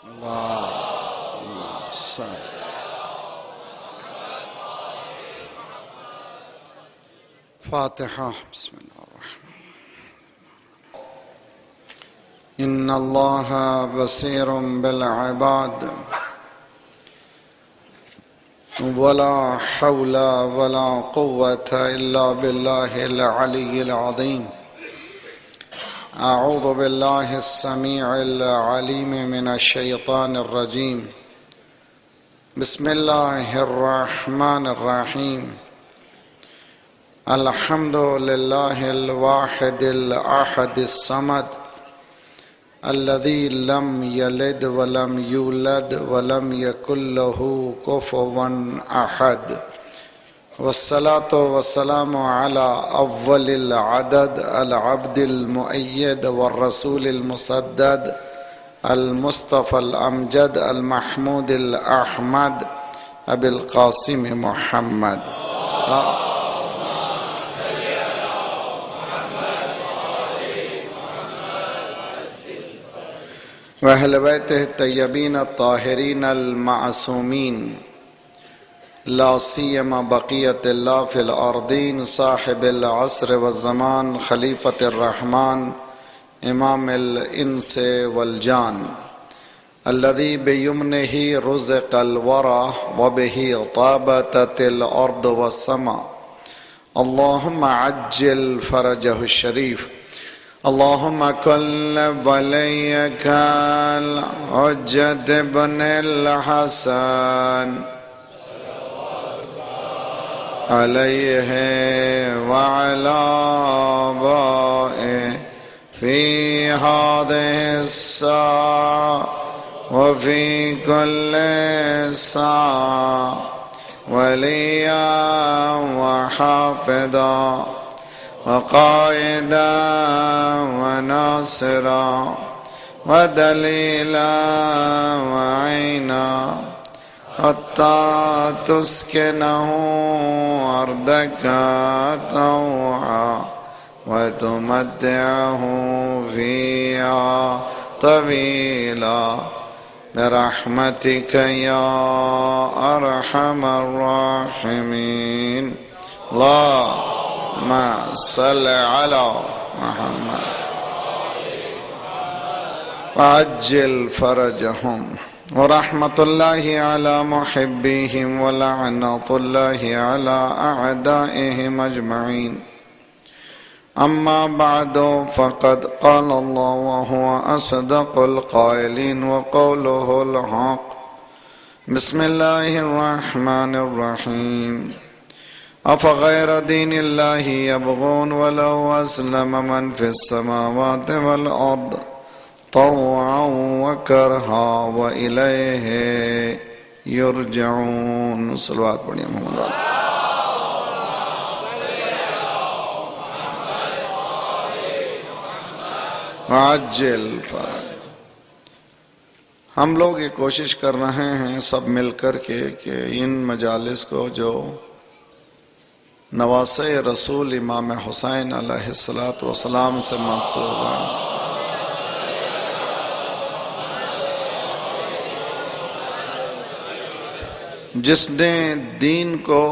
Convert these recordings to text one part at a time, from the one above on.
اللهم صل. فاتحة. بسم الله الرحمن. إن الله بصير بالعباد ولا حول ولا قوة إلا بالله العلي العظيم. أعوذ بالله السميع العليم من الشيطان الرجيم. بسم الله الرحمن الرحيم. الحمد لله الواحد الأحد الصمد الذي لم يلد ولم يولد ولم يكن له كفوا أحد، والصلاة والسلام على أول العدد العبد المؤيد والرسول المسدد المصطفى الأمجد المحمود الأحمد أبي القاسم محمد وأهل بيته الطيبين الطاهرين المعصومين، لا سيما بقية الله في الأرضين، صاحب العصر والزمان، خليفة الرحمن، إمام الإنس والجان، الذي بيمنه رزق الورى وبه طابت الأرض والسماء. اللهم عجل فرجه الشريف. اللهم كن وليك الحجة بن الحسن عليه وعلى آبائه في هذه الساعة وفي كل ساعة وليا وحافظا وقائدا وناصرا ودليلا وعينا حتى تسكنه أرضك طوعا وتمتعه فيها طويلا برحمتك يا أرحم الراحمين. اللهم صل على محمد وعجل فرجهم. ورحمة الله على محبيهم ولعنة الله على أعدائهم أجمعين. أما بعد، فقد قال الله وهو أصدق القائلين وقوله الحق. بسم الله الرحمن الرحيم. أفغير دين الله يبغون ولو أسلم من في السماوات والأرض طوعا وكرها وإليه يرجعون. صلوات پڑھیے محمد علیہ. عجل فرج. ہم لوگ یہ کوشش کر رہے ہیں سب مل کر کے کہ ان مجالس کو جو نواسۂ رسول امام حسین علیہ السلام سے منسوب ہیں، جس نے دین کو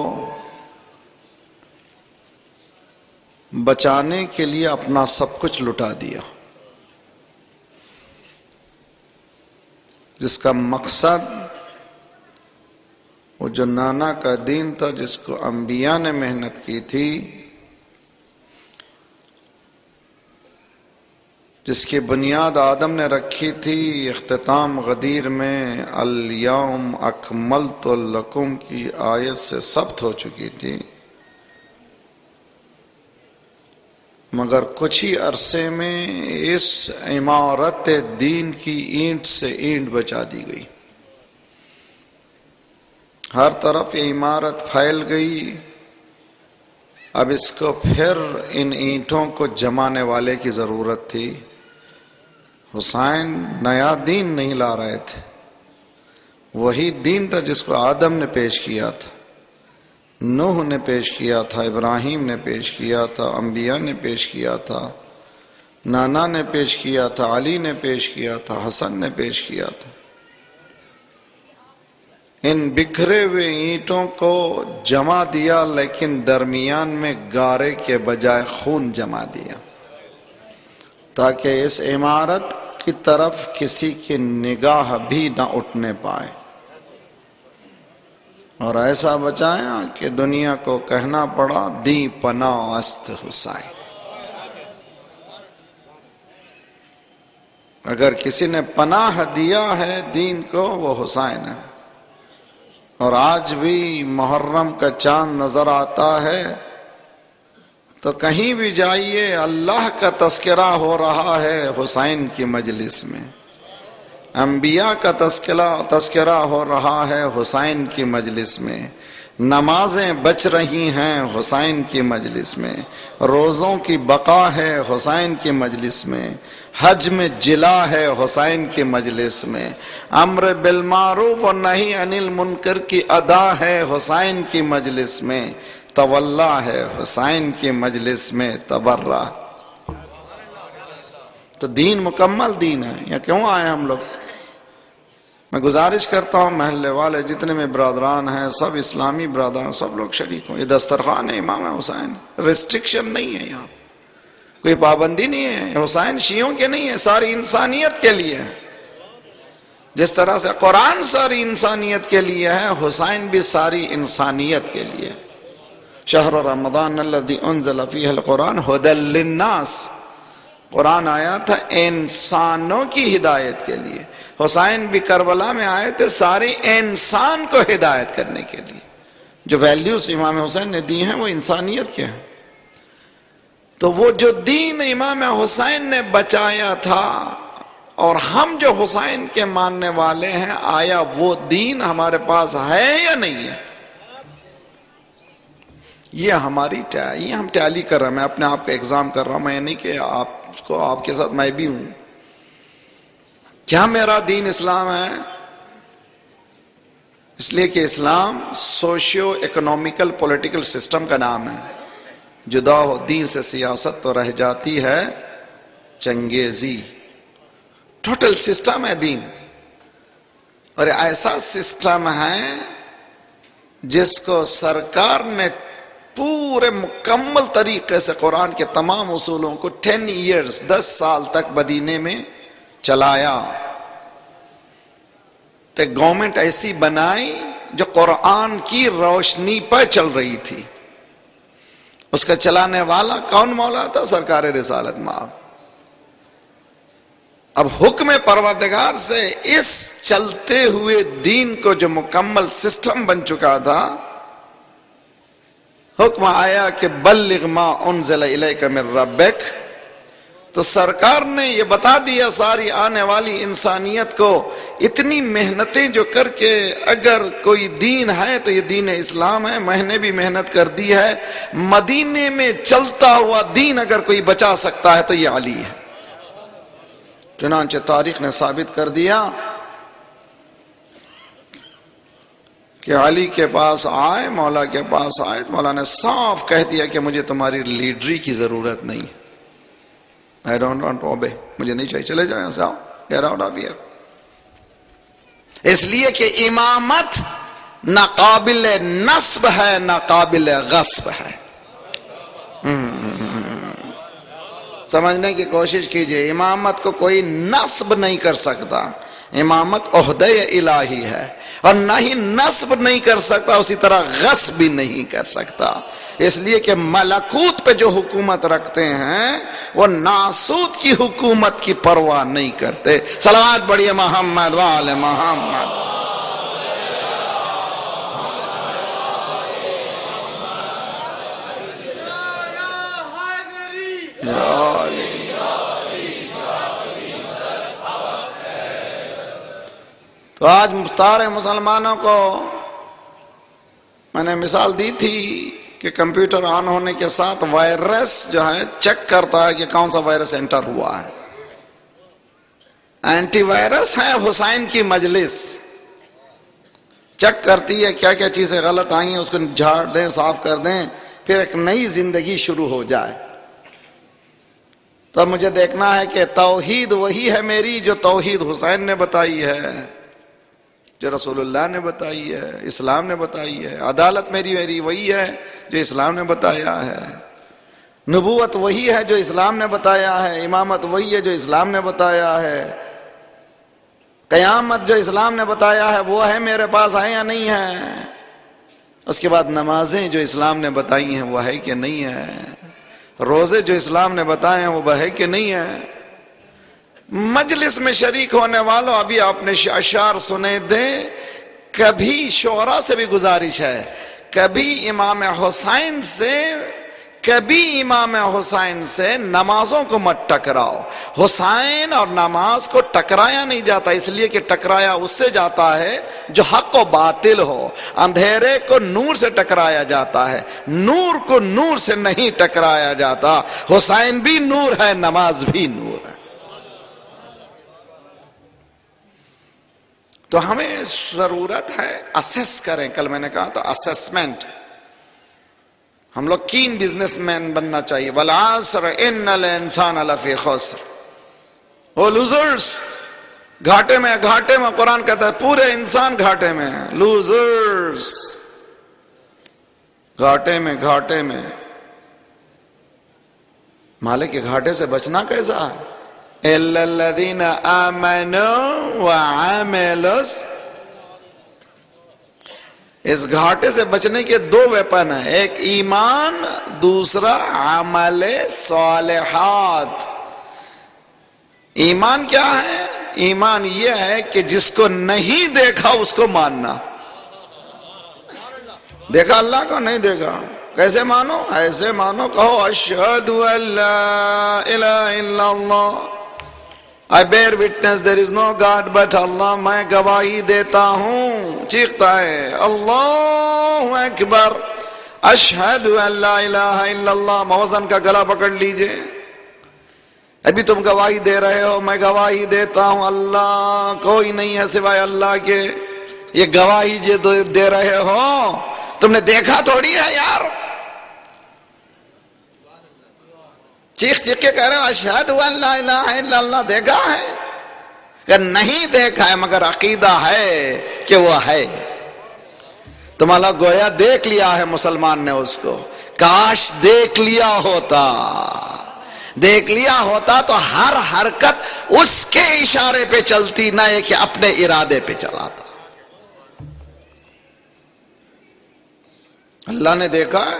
بچانے کے لیے اپنا سب کچھ لٹا دیا، جس کا مقصد وہ جو نانا کا دین تھا، جس کو انبیاء نے محنت کی تھی، جس کی بنیاد آدم نے رکھی تھی، اختتام غدیر میں الیوم اکملت لکم کی آیت سے ثبت ہو چکی تھی، مگر کچھ ہی عرصے میں اس عمارت دین کی اینٹ سے اینٹ بچا دی گئی. ہر طرف یہ عمارت پھیل گئی. اب اس کو پھر ان اینٹوں کو جمانے والے کی ضرورت تھی. حسین نیا دین نہیں لا رہے تھے، وہی دین تھا جس کو آدم نے پیش کیا تھا، نوح نے پیش کیا تھا، ابراہیم نے پیش کیا تھا، انبیاء نے پیش کیا تھا، نانا نے پیش کیا تھا، علی نے پیش کیا تھا، حسن نے پیش کیا تھا. ان بکھرے ہوئے اینٹوں کو جما دیا، لیکن درمیان میں گارے کے بجائے خون جما دیا، تاکہ اس عمارت کی طرف کسی کی نگاہ بھی نہ اٹھنے پائے، اور ایسا بچایا کہ دنیا کو کہنا پڑا دی پناہ است حسین۔ اگر کسی نے پناہ دیا ہے دین کو وہ حسین ہے، اور آج بھی محرم کا چاند نظر آتا ہے تو کہیں بھی جائیے اللہ کا تذکرہ ہو رہا ہے حسین کی مجلس میں، انبیاء کا تذکرہ ہو رہا ہے حسین کی مجلس میں، نمازیں بچ رہی ہیں حسین کی مجلس میں، روزوں کی بقا ہے حسین کی مجلس میں، حج میں جلا ہے حسین کی مجلس میں، امر بالمعروف اور نہی عن المنکر کی ادا ہے حسین کی مجلس میں، تولا ہے حسین کی مجلس میں تبرہ۔ تو دین مکمل دین ہے، یا کیوں آئے ہم لوگ؟ میں گزارش کرتا ہوں محلے والے جتنے میں برادران ہیں، سب اسلامی برادران، سب لوگ شریک ہوں۔ یہ دسترخوان ہے امام حسین، ریسٹرکشن نہیں ہے، یہاں کوئی پابندی نہیں ہے۔ حسین شیعوں کے نہیں ہے، ساری انسانیت کے لیے ہے۔ جس طرح سے قرآن ساری انسانیت کے لیے ہے، حسین بھی ساری انسانیت کے لیے۔ شہر رمضان الذی انزل فیہ القرآن ھدی للناس، قرآن آیا تھا انسانوں کی ہدایت کے لیے۔ حسین بھی کربلا میں آئے تھے سارے انسان کو ہدایت کرنے کے لیے۔ جو ویلیوز امام حسین نے دی ہیں وہ انسانیت کے ہیں۔ تو وہ جو دین امام حسین نے بچایا تھا، اور ہم جو حسین کے ماننے والے ہیں، آیا وہ دین ہمارے پاس ہے یا نہیں ہے؟ یہ ہماری یہ ہم ٹیلی کر رہے ہیں۔ میں اپنے آپ کو ایگزام کر رہا ہوں، میں نہیں کہ آپ کے ساتھ میں بھی ہوں۔ کیا میرا دین اسلام ہے؟ اس لیے کہ اسلام سوشیو اکنومیکل پولیٹیکل سسٹم کا نام ہے۔ جدا ہو دین سے سیاست تو رہ جاتی ہے چنگیزی۔ ٹوٹل سسٹم ہے دین، اور ایسا سسٹم ہے جس کو سرکار نے پورے مکمل طریقے سے قرآن کے تمام اصولوں کو 10 ایئرز 10 سال تک مدینے میں چلایا۔ تو گورنمنٹ ایسی بنائی جو قرآن کی روشنی پر چل رہی تھی۔ اس کا چلانے والا کون مولا تھا؟ سرکار رسالت مآب۔ اب حکم پروردگار سے اس چلتے ہوئے دین کو جو مکمل سسٹم بن چکا تھا، حکم آیا کہ بلغ ما انزل الیک من ربک، تو سرکار نے یہ بتا دیا ساری آنے والی انسانیت کو، اتنی محنتیں جو کر کے اگر کوئی دین ہے تو یہ دین اسلام ہے۔ میں نے بھی محنت کر دی ہے، مدینے میں چلتا ہوا دین اگر کوئی بچا سکتا ہے تو یہ علی ہے۔ چنانچہ تاریخ نے ثابت کر دیا کہ علی کے پاس آئے، مولا کے پاس آئے، مولا نے صاف کہہ دیا کہ مجھے تمہاری لیڈری کی ضرورت نہیں ہے۔ I don't want to obey، مجھے نہیں چاہیے، چلے جائیں سے، آؤ، get out of here۔ اس لیے کہ امامت نہ قابل نصب ہے نہ قابل غصب ہے۔ سمجھنے کی کوشش کیجئے، امامت کو کوئی نصب نہیں کر سکتا۔ امامت عہدہ الہی ہے، اور نہ ہی نصب نہیں کر سکتا، اسی طرح غصب بھی نہیں کر سکتا۔ اس لیے کہ ملکوت پہ جو حکومت رکھتے ہیں وہ ناسوت کی حکومت کی پرواہ نہیں کرتے۔ صلوات پڑھیے محمد وآل محمد۔ تو آج مختار مسلمانوں کو میں نے مثال دی تھی کہ کمپیوٹر آن ہونے کے ساتھ وائرس جو ہے چیک کرتا ہے کہ کون سا وائرس انٹر ہوا ہے۔ اینٹی وائرس ہے حسین کی مجلس، چیک کرتی ہے کیا کیا چیزیں غلط آئی ہیں، اس کو جھاڑ دیں، صاف کر دیں، پھر ایک نئی زندگی شروع ہو جائے۔ تو اب مجھے دیکھنا ہے کہ توحید وہی ہے میری جو توحید حسین نے بتائی ہے، جو رسول اللہ نے بتائی ہے، اسلام نے بتائی ہے۔ عدالت میری وہی ہے جو اسلام نے بتایا ہے، نبوت وہی ہے جو اسلام نے بتایا ہے، امامت وہی ہے جو اسلام نے بتایا ہے، قیامت جو اسلام نے بتایا ہے وہ ہے میرے پاس ہے یا نہیں ہے۔ اس کے بعد نمازیں جو اسلام نے بتائی ہیں وہ ہے کہ نہیں ہے، روزے جو اسلام نے بتائے ہیں وہ ہے کہ نہیں ہے۔ مجلس میں شریک ہونے والوں ابھی آپ نے اشعار سنے دیں، کبھی شعراء سے بھی گزارش ہے، کبھی امام حسین سے نمازوں کو مت ٹکراؤ۔ حسین اور نماز کو ٹکرایا نہیں جاتا، اس لیے کہ ٹکرایا اس سے جاتا ہے جو حق و باطل ہو، اندھیرے کو نور سے ٹکرایا جاتا ہے، نور کو نور سے نہیں ٹکرایا جاتا۔ حسین بھی نور ہے، نماز بھی نور ہے۔ تو ہمیں ضرورت ہے اسیس کریں، کل میں نے کہا تو اسیسمنٹ، ہم لوگ کین بزنس مین بننا چاہیے۔ والعصر ان الانسان لفی خسر، وہ لوزرز، گھاٹے میں قرآن کہتا ہے پورے انسان گھاٹے میں، لوزرز، گھاٹے میں۔ مالک کے گھاٹے سے بچنا کیسا ہے؟ اِلَّا الَّذِينَ آمَنُوا وَعَمِلُوا، اس گھاٹے سے بچنے کے دو ویپن ہیں، ایک ایمان، دوسرا عمل صالحات۔ ایمان کیا ہے؟ ایمان یہ ہے کہ جس کو نہیں دیکھا اس کو ماننا۔ دیکھا اللہ کو؟ نہیں دیکھا، کیسے مانو؟ ایسے مانو، کہو اشہد ان لا الہ الا اللہ، I bear witness there is no God but Allah، میں گواہی دیتا ہوں، چیختا ہے اللہ اکبر، اشہد ان لا الہ الا اللہ۔ موزن کا گلا پکڑ لیجئے، ابھی تم گواہی دے رہے ہو، میں گواہی دیتا ہوں اللہ کوئی نہیں ہے سوائے اللہ کے۔ یہ گواہی جو دے رہے ہو تم نے دیکھا تھوڑی ہے یار، چیخ کے کہہ رہے ہو اشہد ان لا الہ الا اللہ، دیکھا ہے؟ کہ نہیں دیکھا ہے مگر عقیدہ ہے کہ وہ ہے۔ تمہارا گویا دیکھ لیا ہے مسلمان نے اس کو، کاش دیکھ لیا ہوتا تو ہر حرکت اس کے اشارے پہ چلتی، نہ یہ کہ اپنے ارادے پہ چلاتا۔ اللہ نے دیکھا ہے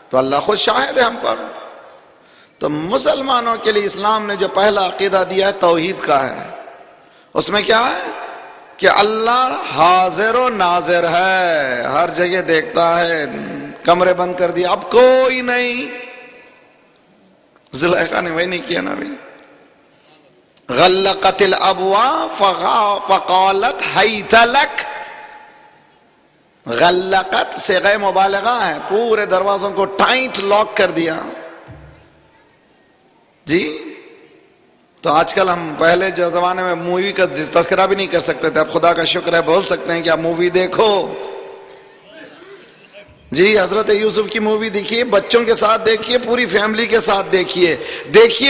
تو اللہ خود شاہد ہے ہم پر۔ تو مسلمانوں کے لیے اسلام نے جو پہلا عقیدہ دیا ہے توحید کا ہے، اس میں کیا ہے کہ اللہ حاضر و ناظر ہے، ہر جگہ دیکھتا ہے۔ کمرے بند کر دیا، اب کوئی نہیں، زلیخا نے وہی نہیں کیا نا بھائی، غلقت الابواب فقالت حیت لک، غلقت صیغہ مبالغہ ہے، پورے دروازوں کو ٹائٹ لاک کر دیا جی۔ تو آج کل ہم پہلے جو زمانے میں مووی کا تذکرہ بھی نہیں کر سکتے تھے، اب خدا کا شکر ہے بول سکتے ہیں کہ آپ مووی دیکھو جی۔ حضرت یوسف کی مووی دیکھیے، بچوں کے ساتھ دیکھیے، پوری فیملی کے ساتھ دیکھیے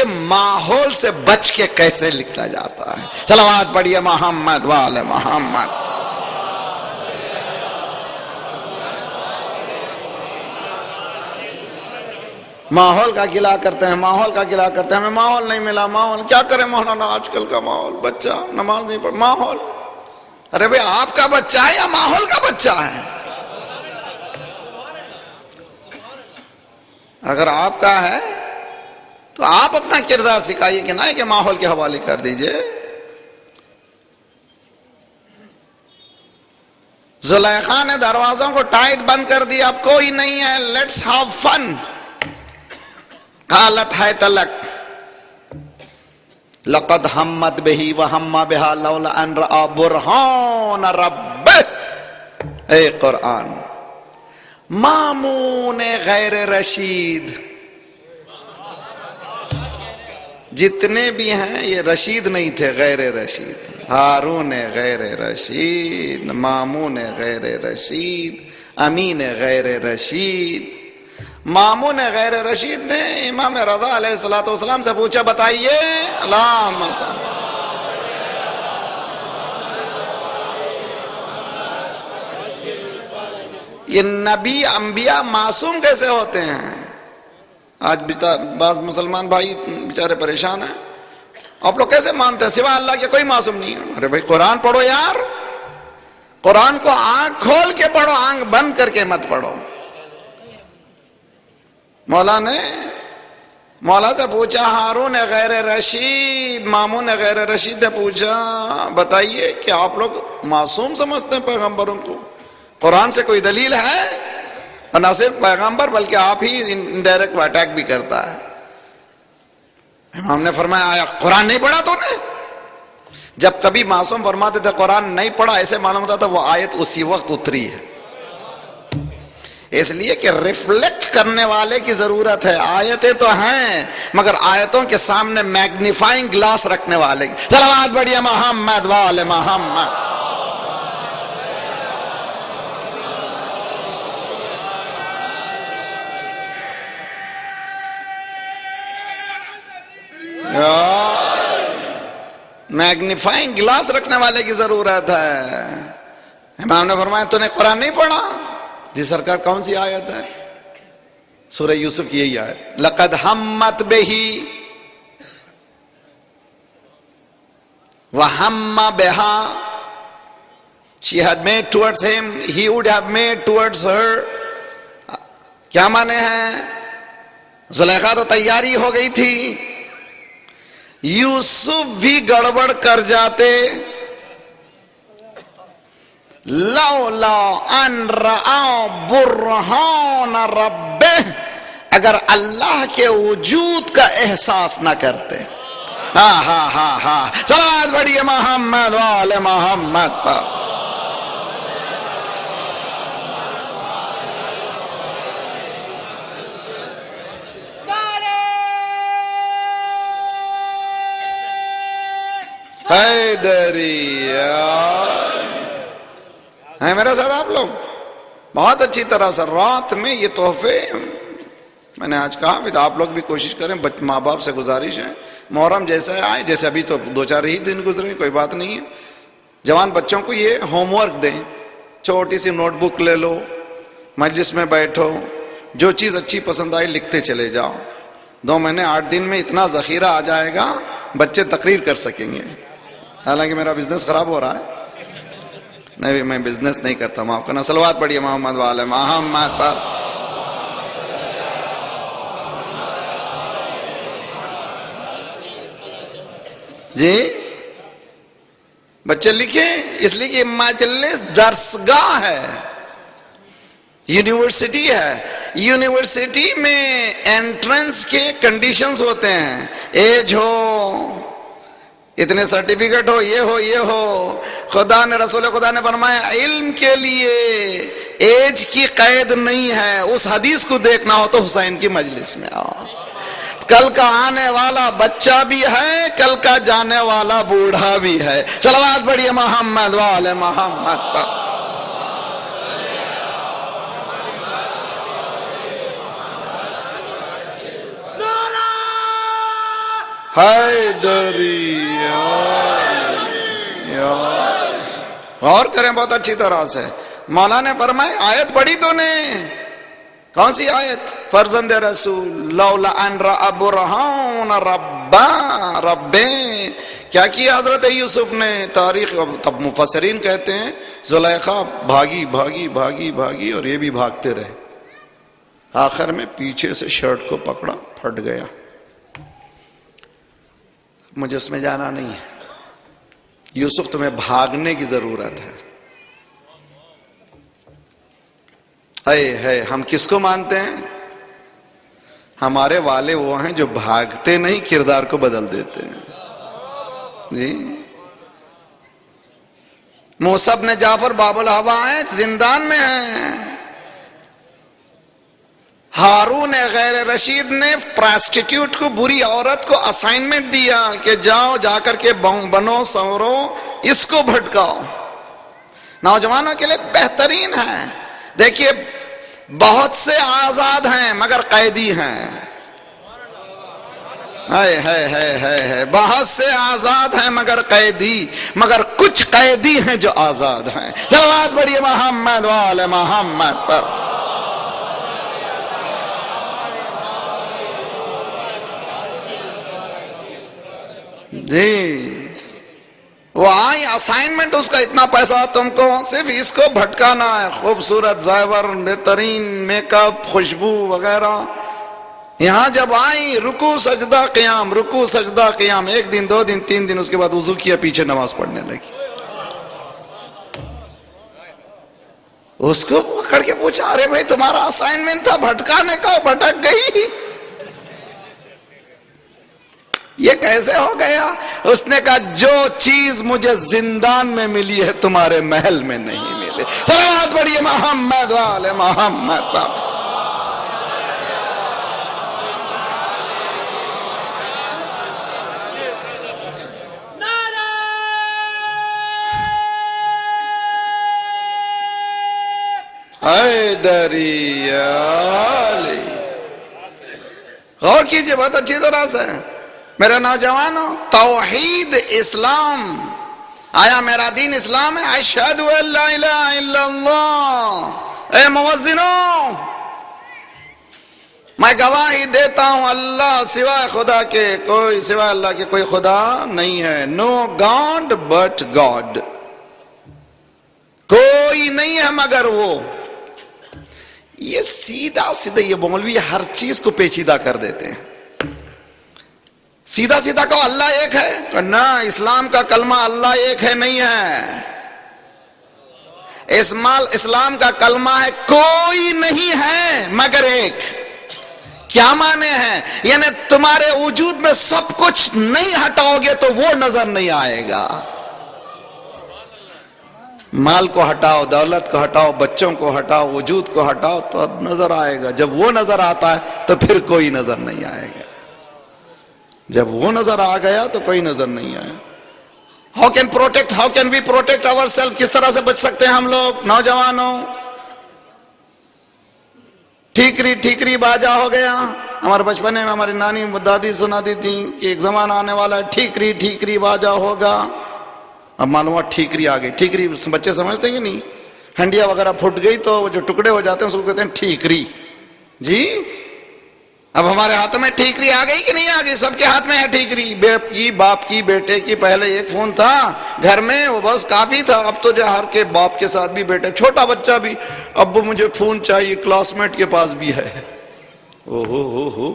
ماحول سے بچ کے کیسے لکھا جاتا ہے۔ صلوات پڑھیے محمد وآل محمد۔ ماحول کا گلا کرتے ہیں، ہمیں ماحول نہیں ملا، ماحول کیا کریں مولانا آج کل کا ماحول، بچہ نماز نہیں پڑھ، ماحول، ارے بھئی آپ کا بچہ ہے یا ماحول کا بچہ ہے؟ اگر آپ کا ہے تو آپ اپنا کردار سکھائیے کہ نہ کہ ماحول کے حوالے کر دیجئے۔ زلیخا نے دروازوں کو ٹائٹ بند کر دیا، اب کوئی نہیں ہے، لیٹس ہیو فن۔ قالت حیت لک لقد ہمت بہ وہم بہا لولا ان رأى برہان ربہ۔ اے قرآن، مامون غیر رشید جتنے بھی ہیں یہ رشید نہیں تھے، غیر رشید، ہارون غیر رشید، مامون غیر رشید، امین غیر رشید۔ مامون غیر رشید نے امام رضا علیہ السلام سے پوچھا بتائیے، اللہم صل، یہ نبی انبیاء معصوم کیسے ہوتے ہیں؟ آج بعض مسلمان بھائی بیچارے پریشان ہیں، آپ لوگ کیسے مانتے ہیں سوا اللہ کے کوئی معصوم نہیں ہے؟ ارے بھائی قرآن پڑھو یار، قرآن کو آنکھ کھول کے پڑھو، آنکھ بند کر کے مت پڑھو۔ مولا سے پوچھا ہارون غیر رشید، مامون غیر رشید نے پوچھا بتائیے کہ آپ لوگ معصوم سمجھتے ہیں پیغمبروں کو؟ قرآن سے کوئی دلیل ہے؟ اور نہ صرف پیغمبر بلکہ آپ ہی انڈائریکٹ اٹیک بھی کرتا ہے۔ امام نے فرمایا آیا قرآن نہیں پڑھا تو نے؟ جب کبھی معصوم فرماتے تھے قرآن نہیں پڑھا، ایسے معلوم ہوتا تھا وہ آیت اسی وقت اتری ہے، اس لیے کہ ریفلیکٹ کرنے والے کی ضرورت ہے۔ آیتیں تو ہیں مگر آیتوں کے سامنے میگنیفائنگ گلاس رکھنے والے کی۔ صلوات بڑھیا محمد وآل محمد۔ میگنیفائنگ گلاس رکھنے والے کی ضرورت ہے۔ امام نے فرمایا تو نے قرآن نہیں پڑھا؟ جی سرکار کون سی آیت ہے؟ سورہ یوسف کی یہی آیت، لقد ہمت بہ وہم بہا، she had made towards him, he would have made towards her۔ کیا معنی ہے؟ زلیخا تو تیاری ہو گئی تھی، یوسف بھی گڑبڑ کر جاتے، لولا ان رأى برہان ربہ، اگر اللہ کے وجود کا احساس نہ کرتے۔ ہاں ہاں ہاں ہاں، صلوات بڑھیے محمد وآل محمد پر۔ حیدریہ ہے میرے ساتھ آپ لوگ بہت اچھی طرح سے۔ رات میں یہ تحفے میں نے آج کہا بھی آپ لوگ بھی کوشش کریں، ماں باپ سے گزارش ہے محرم جیسے آئے، جیسے ابھی تو 2-4 ہی دن گزرے کوئی بات نہیں ہے، جوان بچوں کو یہ ہوم ورک دیں، چھوٹی سی نوٹ بک لے لو، مجلس میں بیٹھو، جو چیز اچھی پسند آئی لکھتے چلے جاؤ، 2 مہینے 8 دن میں اتنا ذخیرہ آ جائے گا بچے تقریر کر سکیں گے۔ حالانکہ میرا بزنس خراب ہو رہا ہے، نہیں میں بزنس نہیں کرتا، معاف کرنا۔ صلوات پڑھیے محمد وآل محمد پر۔ جی بچے لکھیں، اس لیے کہ مجلس درسگاہ ہے، یونیورسٹی ہے۔ یونیورسٹی میں انٹرنس کے کنڈیشنز ہوتے ہیں، ایج ہو، اتنے سرٹیفکیٹ ہو، یہ ہو۔ خدا نے رسول خدا نے فرمایا علم کے لیے ایج کی قید نہیں ہے، اس حدیث کو دیکھنا ہو تو حسین کی مجلس میں آؤ۔ کل کا آنے والا بچہ بھی ہے، کل کا جانے والا بوڑھا بھی ہے۔ صلوات پڑھیے محمد وآل محمد پر۔ حیدریہ غور کریں بہت اچھی طرح سے۔ مولا نے فرمائے آیت پڑھی تو نے؟ کون سی آیت؟ فرزند رسول لولا ان رأى برہان ربہ۔ کیا کیا حضرت یوسف نے؟ تاریخ تب مفسرین کہتے ہیں زلیخا بھاگی بھاگی بھاگی بھاگی اور یہ بھی بھاگتے رہے، آخر میں پیچھے سے شرٹ کو پکڑا، پھٹ گیا۔ مجھے اس میں جانا نہیں ہے، یوسف تمہیں بھاگنے کی ضرورت ہے۔ ہم کس کو مانتے ہیں؟ ہمارے والے وہ ہیں جو بھاگتے نہیں، کردار کو بدل دیتے ہیں۔ جی موسیٰ بن جعفر باب الحوائج زندان میں ہیں، ہارون غیر رشید نے پراسٹیٹیوٹ کو، بری عورت کو اسائنمنٹ دیا کہ جاؤ جا کر کے بنو سنورو، اس کو بھٹکاؤ۔ نوجوانوں کے لیے بہترین ہے۔ دیکھیے بہت سے آزاد ہیں مگر قیدی ہیں، ہے بہت سے آزاد ہیں مگر قیدی، مگر کچھ قیدی ہیں جو آزاد ہیں. صلوات پڑھیے محمد وآل محمد پر. جی وہ آئی اسائنمنٹ، اس کا اتنا پیسہ تم کو صرف اس کو بھٹکانا ہے، خوبصورت زیور، بہترین میک اپ، خوشبو وغیرہ. یہاں جب آئی رکوع سجدہ قیام، رکوع سجدہ قیام، 1 دن 2 دن 3 دن، اس کے بعد وضو کیا، پیچھے نماز پڑھنے لگی. اس کو پکڑ کے پوچھا ارے بھائی تمہارا اسائنمنٹ تھا بھٹکانے کا، بھٹک گئی، یہ کیسے ہو گیا؟ اس نے کہا جو چیز مجھے زندان میں ملی ہے تمہارے محل میں نہیں ملی. صلوات پڑھیے محمد وآل محمد پر. حیدری علی. غور کیجئے بہت اچھی طرح سے میرے نوجوانوں. توحید اسلام آیا، میرا دین اسلام ہے. اشہد ان لا الہ الا اللہ. اے مؤذنوں میں گواہی دیتا ہوں اللہ سوائے خدا کے کوئی، سوائے اللہ کے کوئی خدا نہیں ہے. نو گاڈ بٹ گاڈ، کوئی نہیں ہے مگر وہ. یہ سیدھا سیدھا یہ مولوی ہر چیز کو پیچیدہ کر دیتے ہیں. سیدھا سیدھا کہو اللہ ایک ہے، نہ اسلام کا کلمہ اللہ ایک ہے نہیں ہے. اسلام کا کلمہ ہے کوئی نہیں ہے مگر ایک. کیا معنی ہے؟ یعنی تمہارے وجود میں سب کچھ نہیں ہٹاؤ گے تو وہ نظر نہیں آئے گا. مال کو ہٹاؤ، دولت کو ہٹاؤ، بچوں کو ہٹاؤ، وجود کو ہٹاؤ تو اب نظر آئے گا. جب وہ نظر آتا ہے تو پھر کوئی نظر نہیں آئے گا. جب وہ نظر آ گیا تو کوئی نظر نہیں آیا. How can we protect our self? کس طرح سے بچ سکتے ہیں ہم لوگ؟ نوجوانوں ٹھیکری باجا ہو گیا. ہمارے بچپنے میں ہماری نانی دادی سناتی تھی کہ ایک زمانہ آنے والا ہے ٹھیکری باجا ہوگا. اب معلوم ہوا ٹھیکری آ گئی. ٹھیکری بچے سمجھتے ہیں کہ نہیں؟ ہنڈیا وغیرہ پھٹ گئی تو وہ جو ٹکڑے ہو جاتے ہیں اس کو کہتے ہیں ٹھیکری. جی اب ہمارے ہاتھوں میں ٹھیکری آ گئی کہ نہیں آ گئی؟ سب کے ہاتھ میں ہے ٹھیکری. باپ کی بیٹے کی. پہلے ایک فون تھا گھر میں وہ بس کافی تھا. اب تو جو ہر کے باپ کے ساتھ بھی بیٹے، چھوٹا بچہ بھی ابو مجھے فون چاہیے، کلاس میٹ کے پاس بھی ہے. او ہو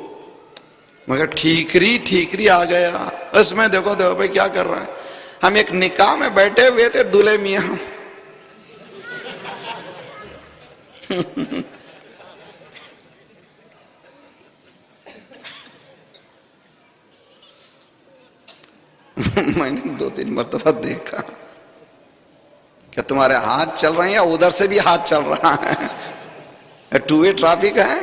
مگر ٹھیکری آ گیا. اس میں دیکھو بھائی کیا کر رہا ہے. ہم ایک نکاح میں بیٹھے ہوئے تھے، دولہے میاں میں نے 2-3 مرتبہ دیکھا کہ تمہارے ہاتھ چل رہے ہیں یا ادھر سے بھی ہاتھ چل رہا ہے. 2 وے ٹریفک ہے.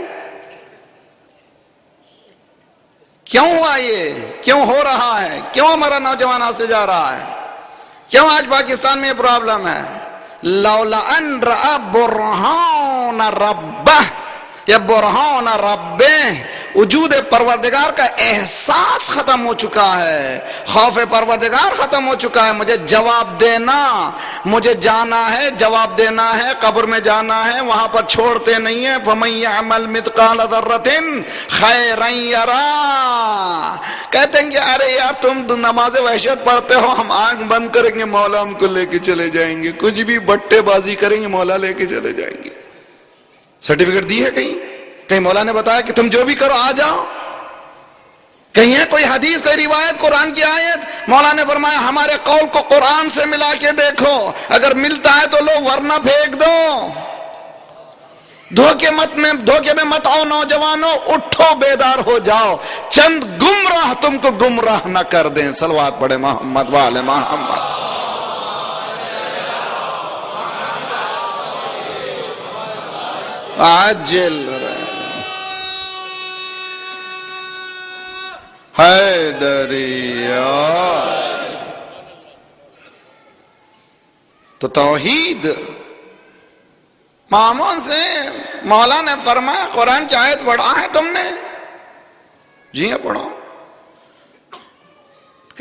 کیوں ہوا یہ؟ کیوں ہو رہا ہے؟ کیوں ہمارا نوجوان ہاتھ سے جا رہا ہے؟ کیوں آج پاکستان میں یہ پرابلم ہے؟ لولا ان رأى برہان ربہ یا برہان ربہ، وجود پروردگار کا احساس ختم ہو چکا ہے، خوف پروردگار ختم ہو چکا ہے. مجھے جواب دینا، مجھے جانا ہے، جواب دینا ہے، قبر میں جانا ہے، وہاں پر چھوڑتے نہیں ہیں. فَمَن يَعْمَلْ مِثْقَالَ ذَرَّةٍ خَيْرًا يَرَهُ. کہتے ہیں کہ ارے یار تم نماز وحشت پڑھتے ہو، ہم آنکھ بند کریں گے مولا ہم کو لے کے چلے جائیں گے. کچھ بھی بٹے بازی کریں گے مولا لے کے چلے جائیں گے. سرٹیفکیٹ دی ہے کہیں مولا نے بتایا کہ تم جو بھی کرو آ جاؤ؟ کہیں ہے کوئی حدیث، کوئی روایت، قرآن کی آیت؟ مولا نے فرمایا ہمارے قول کو قرآن سے ملا کے دیکھو، اگر ملتا ہے تو لو ورنہ پھینک دو. دھوکے میں مت آؤ نوجوانوں، اٹھو بیدار ہو جاؤ. چند گمراہ تم کو گمراہ نہ کر دیں. صلوات پڑھے محمد وآل محمد. عاجل حیدریہ. تو توحید مامون سے مولا نے فرمایا قرآن کی آیت پڑھا ہے تم نے؟ جی ہاں پڑھو.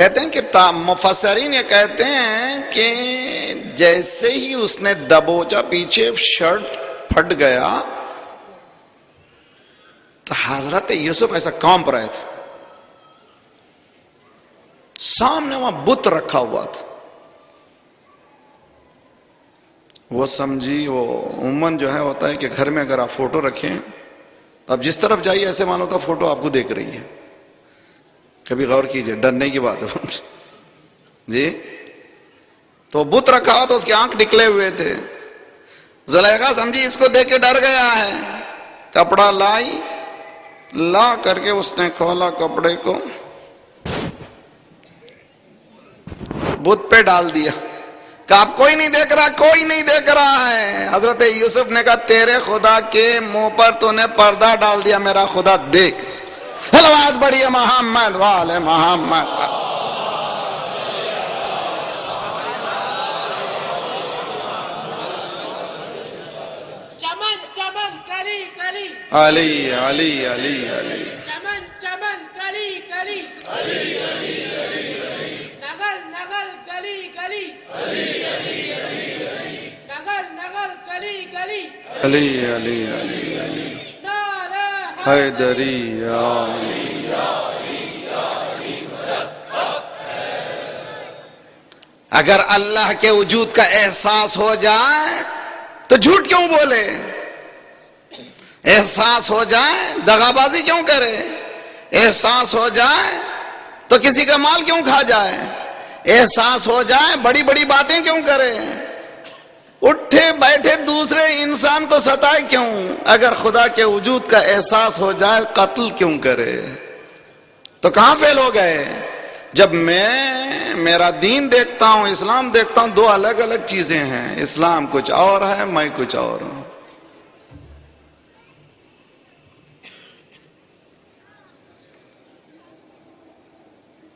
کہتے ہیں کہ مفسرین یہ کہتے ہیں کہ جیسے ہی اس نے دبوچا پیچھے شرٹ پھٹ گیا تو حضرت یوسف ایسا کانپ رہے تھے. سامنے وہاں بت رکھا ہوا تھا. وہ سمجھی وہ عموماً جو ہے ہوتا ہے کہ گھر میں اگر آپ فوٹو رکھیں تو اب جس طرف جائیے ایسے معلوم ہوتا فوٹو آپ کو دیکھ رہی ہے. کبھی غور کیجئے, ڈرنے کی بات ہے جی. تو بت رکھا ہوا تو اس کے آنکھ نکلے ہوئے تھے. زلیخا سمجھی اس کو دیکھ کے ڈر گیا ہے. کپڑا لائی, لا کر کے اس نے کھولا کپڑے کو, بت پہ ڈال دیا. کہ آپ کوئی نہیں دیکھ رہا, کوئی نہیں دیکھ رہا ہے. حضرت یوسف نے کہا تیرے خدا کے منہ پر تو نے پردہ ڈال دیا, میرا خدا دیکھ. آواز بڑی ہے محمد والے محمد. چمن چمن کلی کلی علی علی علی علی. چمن چمن کلی کلی علی علی علی. نگر نگر گلی گلی علی علی علی. نگر نگر گلی گلی علی علی علی علی. نعرہ حیدری علی. اگر اللہ کے وجود کا احساس ہو جائے تو جھوٹ کیوں بولے؟ احساس ہو جائے دغا بازی کیوں کرے؟ احساس ہو جائے تو کسی کا مال کیوں کھا جائے؟ احساس ہو جائے بڑی بڑی باتیں کیوں کرے؟ اٹھے بیٹھے دوسرے انسان کو ستائے کیوں؟ اگر خدا کے وجود کا احساس ہو جائے قتل کیوں کرے؟ تو کہاں فیل ہو گئے؟ جب میں میرا دین دیکھتا ہوں, اسلام دیکھتا ہوں, دو الگ الگ چیزیں ہیں. اسلام کچھ اور ہے, میں کچھ اور ہوں.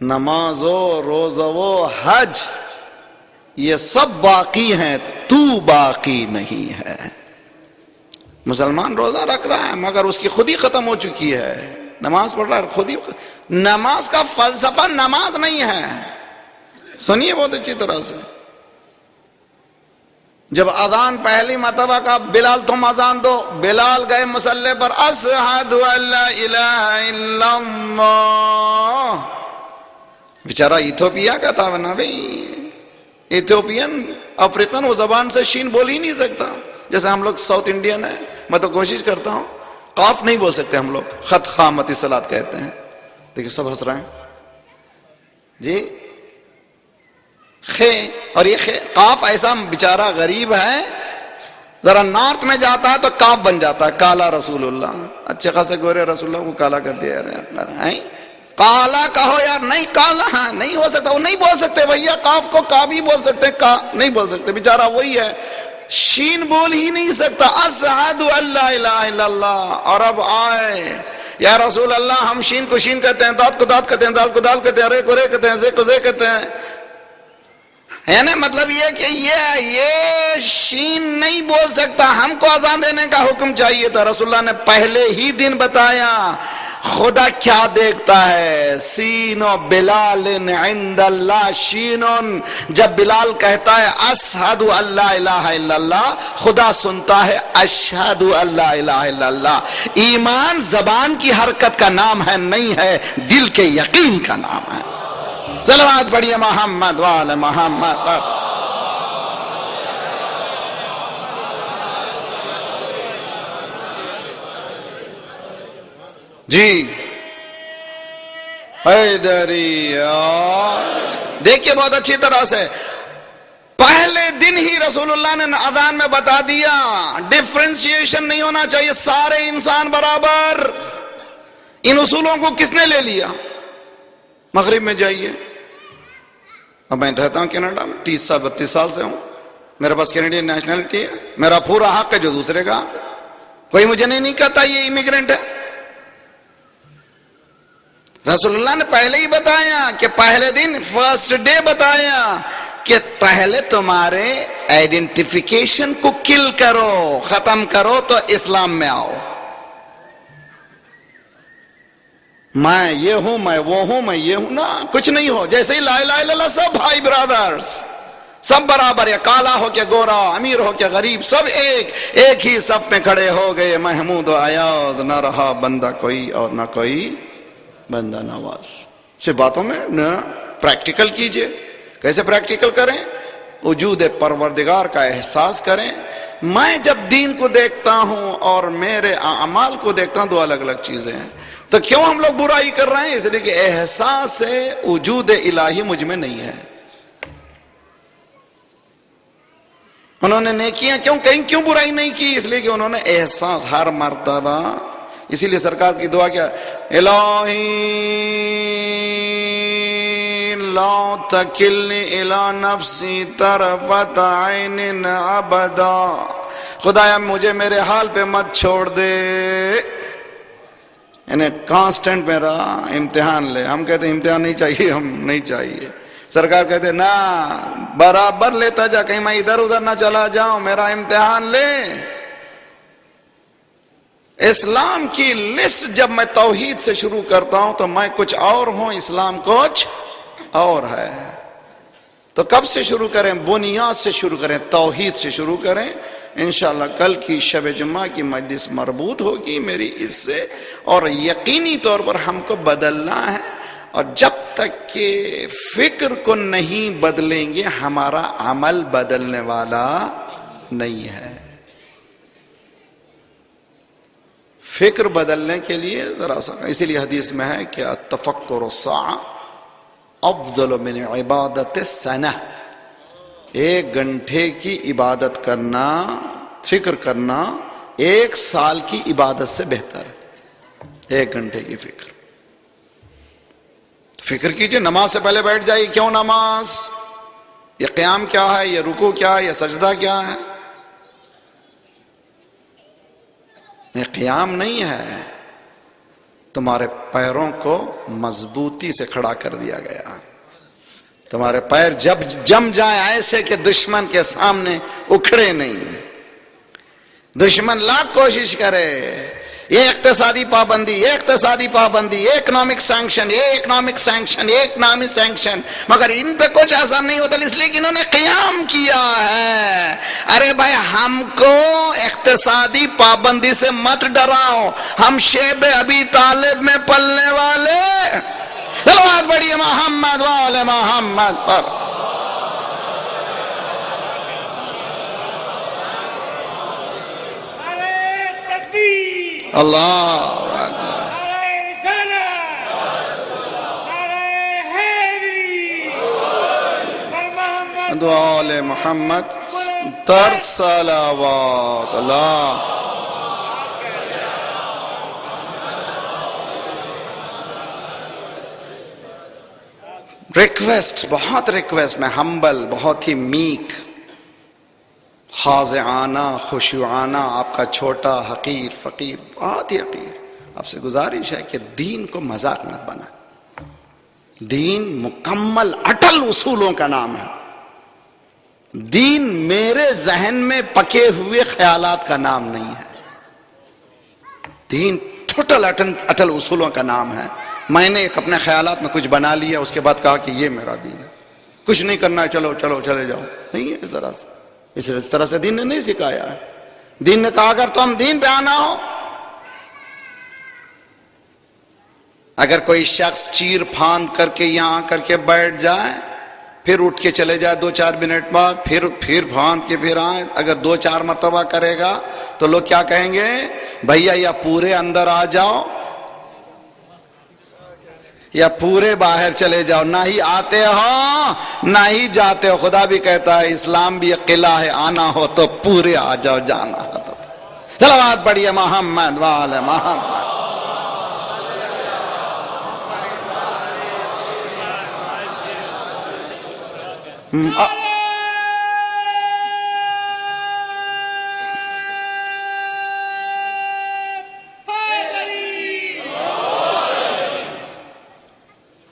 نماز و روزہ و حج یہ سب باقی ہیں, تو باقی نہیں ہے. مسلمان روزہ رکھ رہا ہے مگر اس کی خود ہی ختم ہو چکی ہے. نماز پڑھ رہا ہے خود ہی. نماز کا فلسفہ نماز نہیں ہے. سنیے بہت اچھی طرح سے. جب اذان پہلی مرتبہ کا بلال تم اذان دو, بلال گئے مصلی پر, اشہد ان لا الہ الا اللہ. بیچارہ ایتھوپیا کا تھا نا بھائی, ایتھوپین افریقن, وہ زبان سے شین بول ہی نہیں سکتا. جیسے ہم لوگ ساؤتھ انڈین ہیں, میں تو کوشش کرتا ہوں, قاف نہیں بول سکتے ہم لوگ, خط خامتی صلات کہتے ہیں. دیکھیں سب ہنس رہے ہیں جی. خے, اور یہ خے قاف ایسا بیچارہ غریب ہے, ذرا نارتھ میں جاتا ہے تو کاف بن جاتا ہے, کالا رسول اللہ. اچھے خاصے گورے رسول اللہ کو کالا کر دیا یار. کالا کہو یار, نہیں کالا نہیں ہو سکتا. وہ نہیں بول سکتے بھیا, کاف کو کا بھی بول سکتے, کا نہیں بول سکتے. بیچارہ وہی ہے, شین بول ہی نہیں سکتا. اشہد ان لا الہ الا اللہ. اور اب آئے یا رسول اللہ, ہم شین کو شین کہتے ہیں, داد کو داد کہتے ہیں, دال کو دال کہتے ہیں, رے کو رے کہتے ہیں, زے کو زے کہتے ہیں. ہے نا, مطلب یہ کہ یہ شین نہیں بول سکتا. ہم کو اذان دینے کا حکم چاہیے تھا. رسول اللہ نے پہلے ہی دن بتایا خدا کیا دیکھتا ہے. سین و بلال عند اللہ شین. جب بلال کہتا ہے اشہد ان لا الہ الا اللہ, خدا سنتا ہے اشہد ان لا الہ الا اللہ. ایمان زبان کی حرکت کا نام ہے, نہیں ہے دل کے یقین کا نام ہے. صلوات پڑھیے محمد وعلی محمد پر. جی حیدری. دیکھیے بہت اچھی طرح سے پہلے دن ہی رسول اللہ نے اذان میں بتا دیا, ڈفرینشیشن نہیں ہونا چاہیے, سارے انسان برابر. ان اصولوں کو کس نے لے لیا؟ مغرب میں جائیے, اب میں رہتا ہوں کینیڈا میں 30 سال 32 سال سے ہوں, میرے پاس کینیڈین نیشنلٹی ہے, میرا پورا حق ہے جو دوسرے کا حق ہے. کوئی مجھے نہیں کہتا یہ امیگرینٹ ہے. رسول اللہ نے پہلے ہی بتایا کہ پہلے دن فرسٹ ڈے بتایا کہ پہلے تمہارے آئیڈینٹیفیکیشن کو کل کرو, ختم کرو تو اسلام میں آؤ. میں یہ ہوں، میں وہ ہوں، میں یہ ہوں، نا کچھ نہیں ہو. جیسے ہی لا الہ الا اللہ، سب بھائی برادرز، سب برابر ہے، کالا ہو کے گورا، امیر ہو کے غریب، سب ایک ہی صف میں کھڑے ہو گئے. محمود و ایاز، نہ رہا بندہ کوئی اور نہ کوئی بندہ نواز. صرف باتوں میں نہ، پریکٹیکل کیجئے. کیسے پریکٹیکل کریں؟ وجود پروردگار کا احساس کریں. میں جب دین کو دیکھتا ہوں اور میرے اعمال کو دیکھتا ہوں، دو الگ الگ چیزیں ہیں. تو کیوں ہم لوگ برائی کر رہے ہیں؟ اس لیے کہ احساس وجود الہی مجھ میں نہیں ہے. انہوں نے نیکیاں کیوں برائی نہیں کی؟ اس لیے کہ انہوں نے احساس ہر مرتبہ. اسی لیے سرکار کی دعا کیا، الہی لا تکلنی الی نفسی طرفت عین ابدا. خدایا مجھے میرے حال پہ مت چھوڑ دے. انہیں کانسٹنٹ میرا امتحان لے. ہم کہتے ہیں امتحان نہیں چاہیے، ہم نہیں چاہیے. سرکار کہتے نا برابر لیتا جا، کہیں میں ادھر ادھر نہ چلا جاؤں، میرا امتحان لے. اسلام کی لسٹ جب میں توحید سے شروع کرتا ہوں تو میں کچھ اور ہوں، اسلام کچھ اور ہے. تو کب سے شروع کریں؟ بنیاد سے شروع کریں، توحید سے شروع کریں. انشاءاللہ کل کی شب جمعہ کی مجلس مربوط ہوگی میری اس سے، اور یقینی طور پر ہم کو بدلنا ہے. اور جب تک کہ فکر کو نہیں بدلیں گے ہمارا عمل بدلنے والا نہیں ہے. فکر بدلنے کے لیے ذرا سا، اسی لیے حدیث میں ہے کہ التفکر الساعہ افضل من عبادت السنہ. 1 گھنٹے کی عبادت کرنا، فکر کرنا 1 سال کی عبادت سے بہتر ہے. 1 گھنٹے کی فکر کیجئے. نماز سے پہلے بیٹھ جائیے، کیوں نماز؟ یہ قیام کیا ہے، یہ رکوع کیا ہے، یہ سجدہ کیا ہے؟ یہ قیام نہیں ہے. تمہارے پیروں کو مضبوطی سے کھڑا کر دیا گیا. تمہارے پیر جب جم جائیں ایسے کہ دشمن کے سامنے اکھڑے نہیں. دشمن لاکھ کوشش کرے، یہ اقتصادی پابندی، یہ اقتصادی پابندی، یہ اکنامک سینکشن، یہ اکنامک سینکشن، یہ اکنامک سینکشن، مگر ان پہ کچھ اثر نہیں ہوتا، اس لیے کہ انہوں نے قیام کیا ہے. ارے بھائی ہم کو اقتصادی پابندی سے مت ڈراؤ، ہم شیب ابی طالب میں پلنے والے. صلوات پڑھیے محمد وآل محمد پر. اللہ آل محمد تر صلوات. اللہ ریکویسٹ، بہت ریکویسٹ، میں ہمبل، بہت ہی میک، خاضعانہ، خشوعانہ، آپ کا چھوٹا حقیر فقیر، بہت ہی حقیر، آپ سے گزارش ہے کہ دین کو مذاق مت بنا. دین مکمل اٹل اصولوں کا نام ہے. دین میرے ذہن میں پکے ہوئے خیالات کا نام نہیں ہے. دین ٹوٹل اٹل اصولوں کا نام ہے. میں نے ایک اپنے خیالات میں کچھ بنا لیا، اس کے بعد کہا کہ یہ میرا دین ہے، کچھ نہیں کرنا ہے، چلو چلو چلے جاؤ. نہیں ہے ذرا سے، اس طرح سے دین نے نہیں سکھایا ہے. دین نے کہا اگر تم دین پہ آنا ہو، اگر کوئی شخص چیر پھاند کر کے یہاں کر کے بیٹھ جائے، پھر اٹھ کے چلے جائے 2-4 منٹ بعد، پھر پھاند کے پھر آئے، اگر 2-4 مرتبہ کرے گا تو لوگ کیا کہیں گے؟ بھیا یا پورے اندر آ جاؤ یا پورے باہر چلے جاؤ، نہ ہی آتے ہو نہ ہی جاتے ہو. خدا بھی کہتا ہے اسلام بھی ایک قلعہ ہے، آنا ہو تو پورے آ جاؤ، جانا ہو تو. صلوات پڑھیے محمد وآل محمد.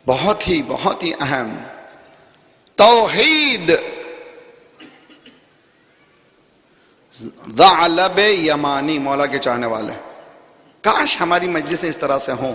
بہت ہی اہم توحید. ثعلب یمانی مولا کے چاہنے والے، کاش ہماری مجلسیں اس طرح سے ہوں.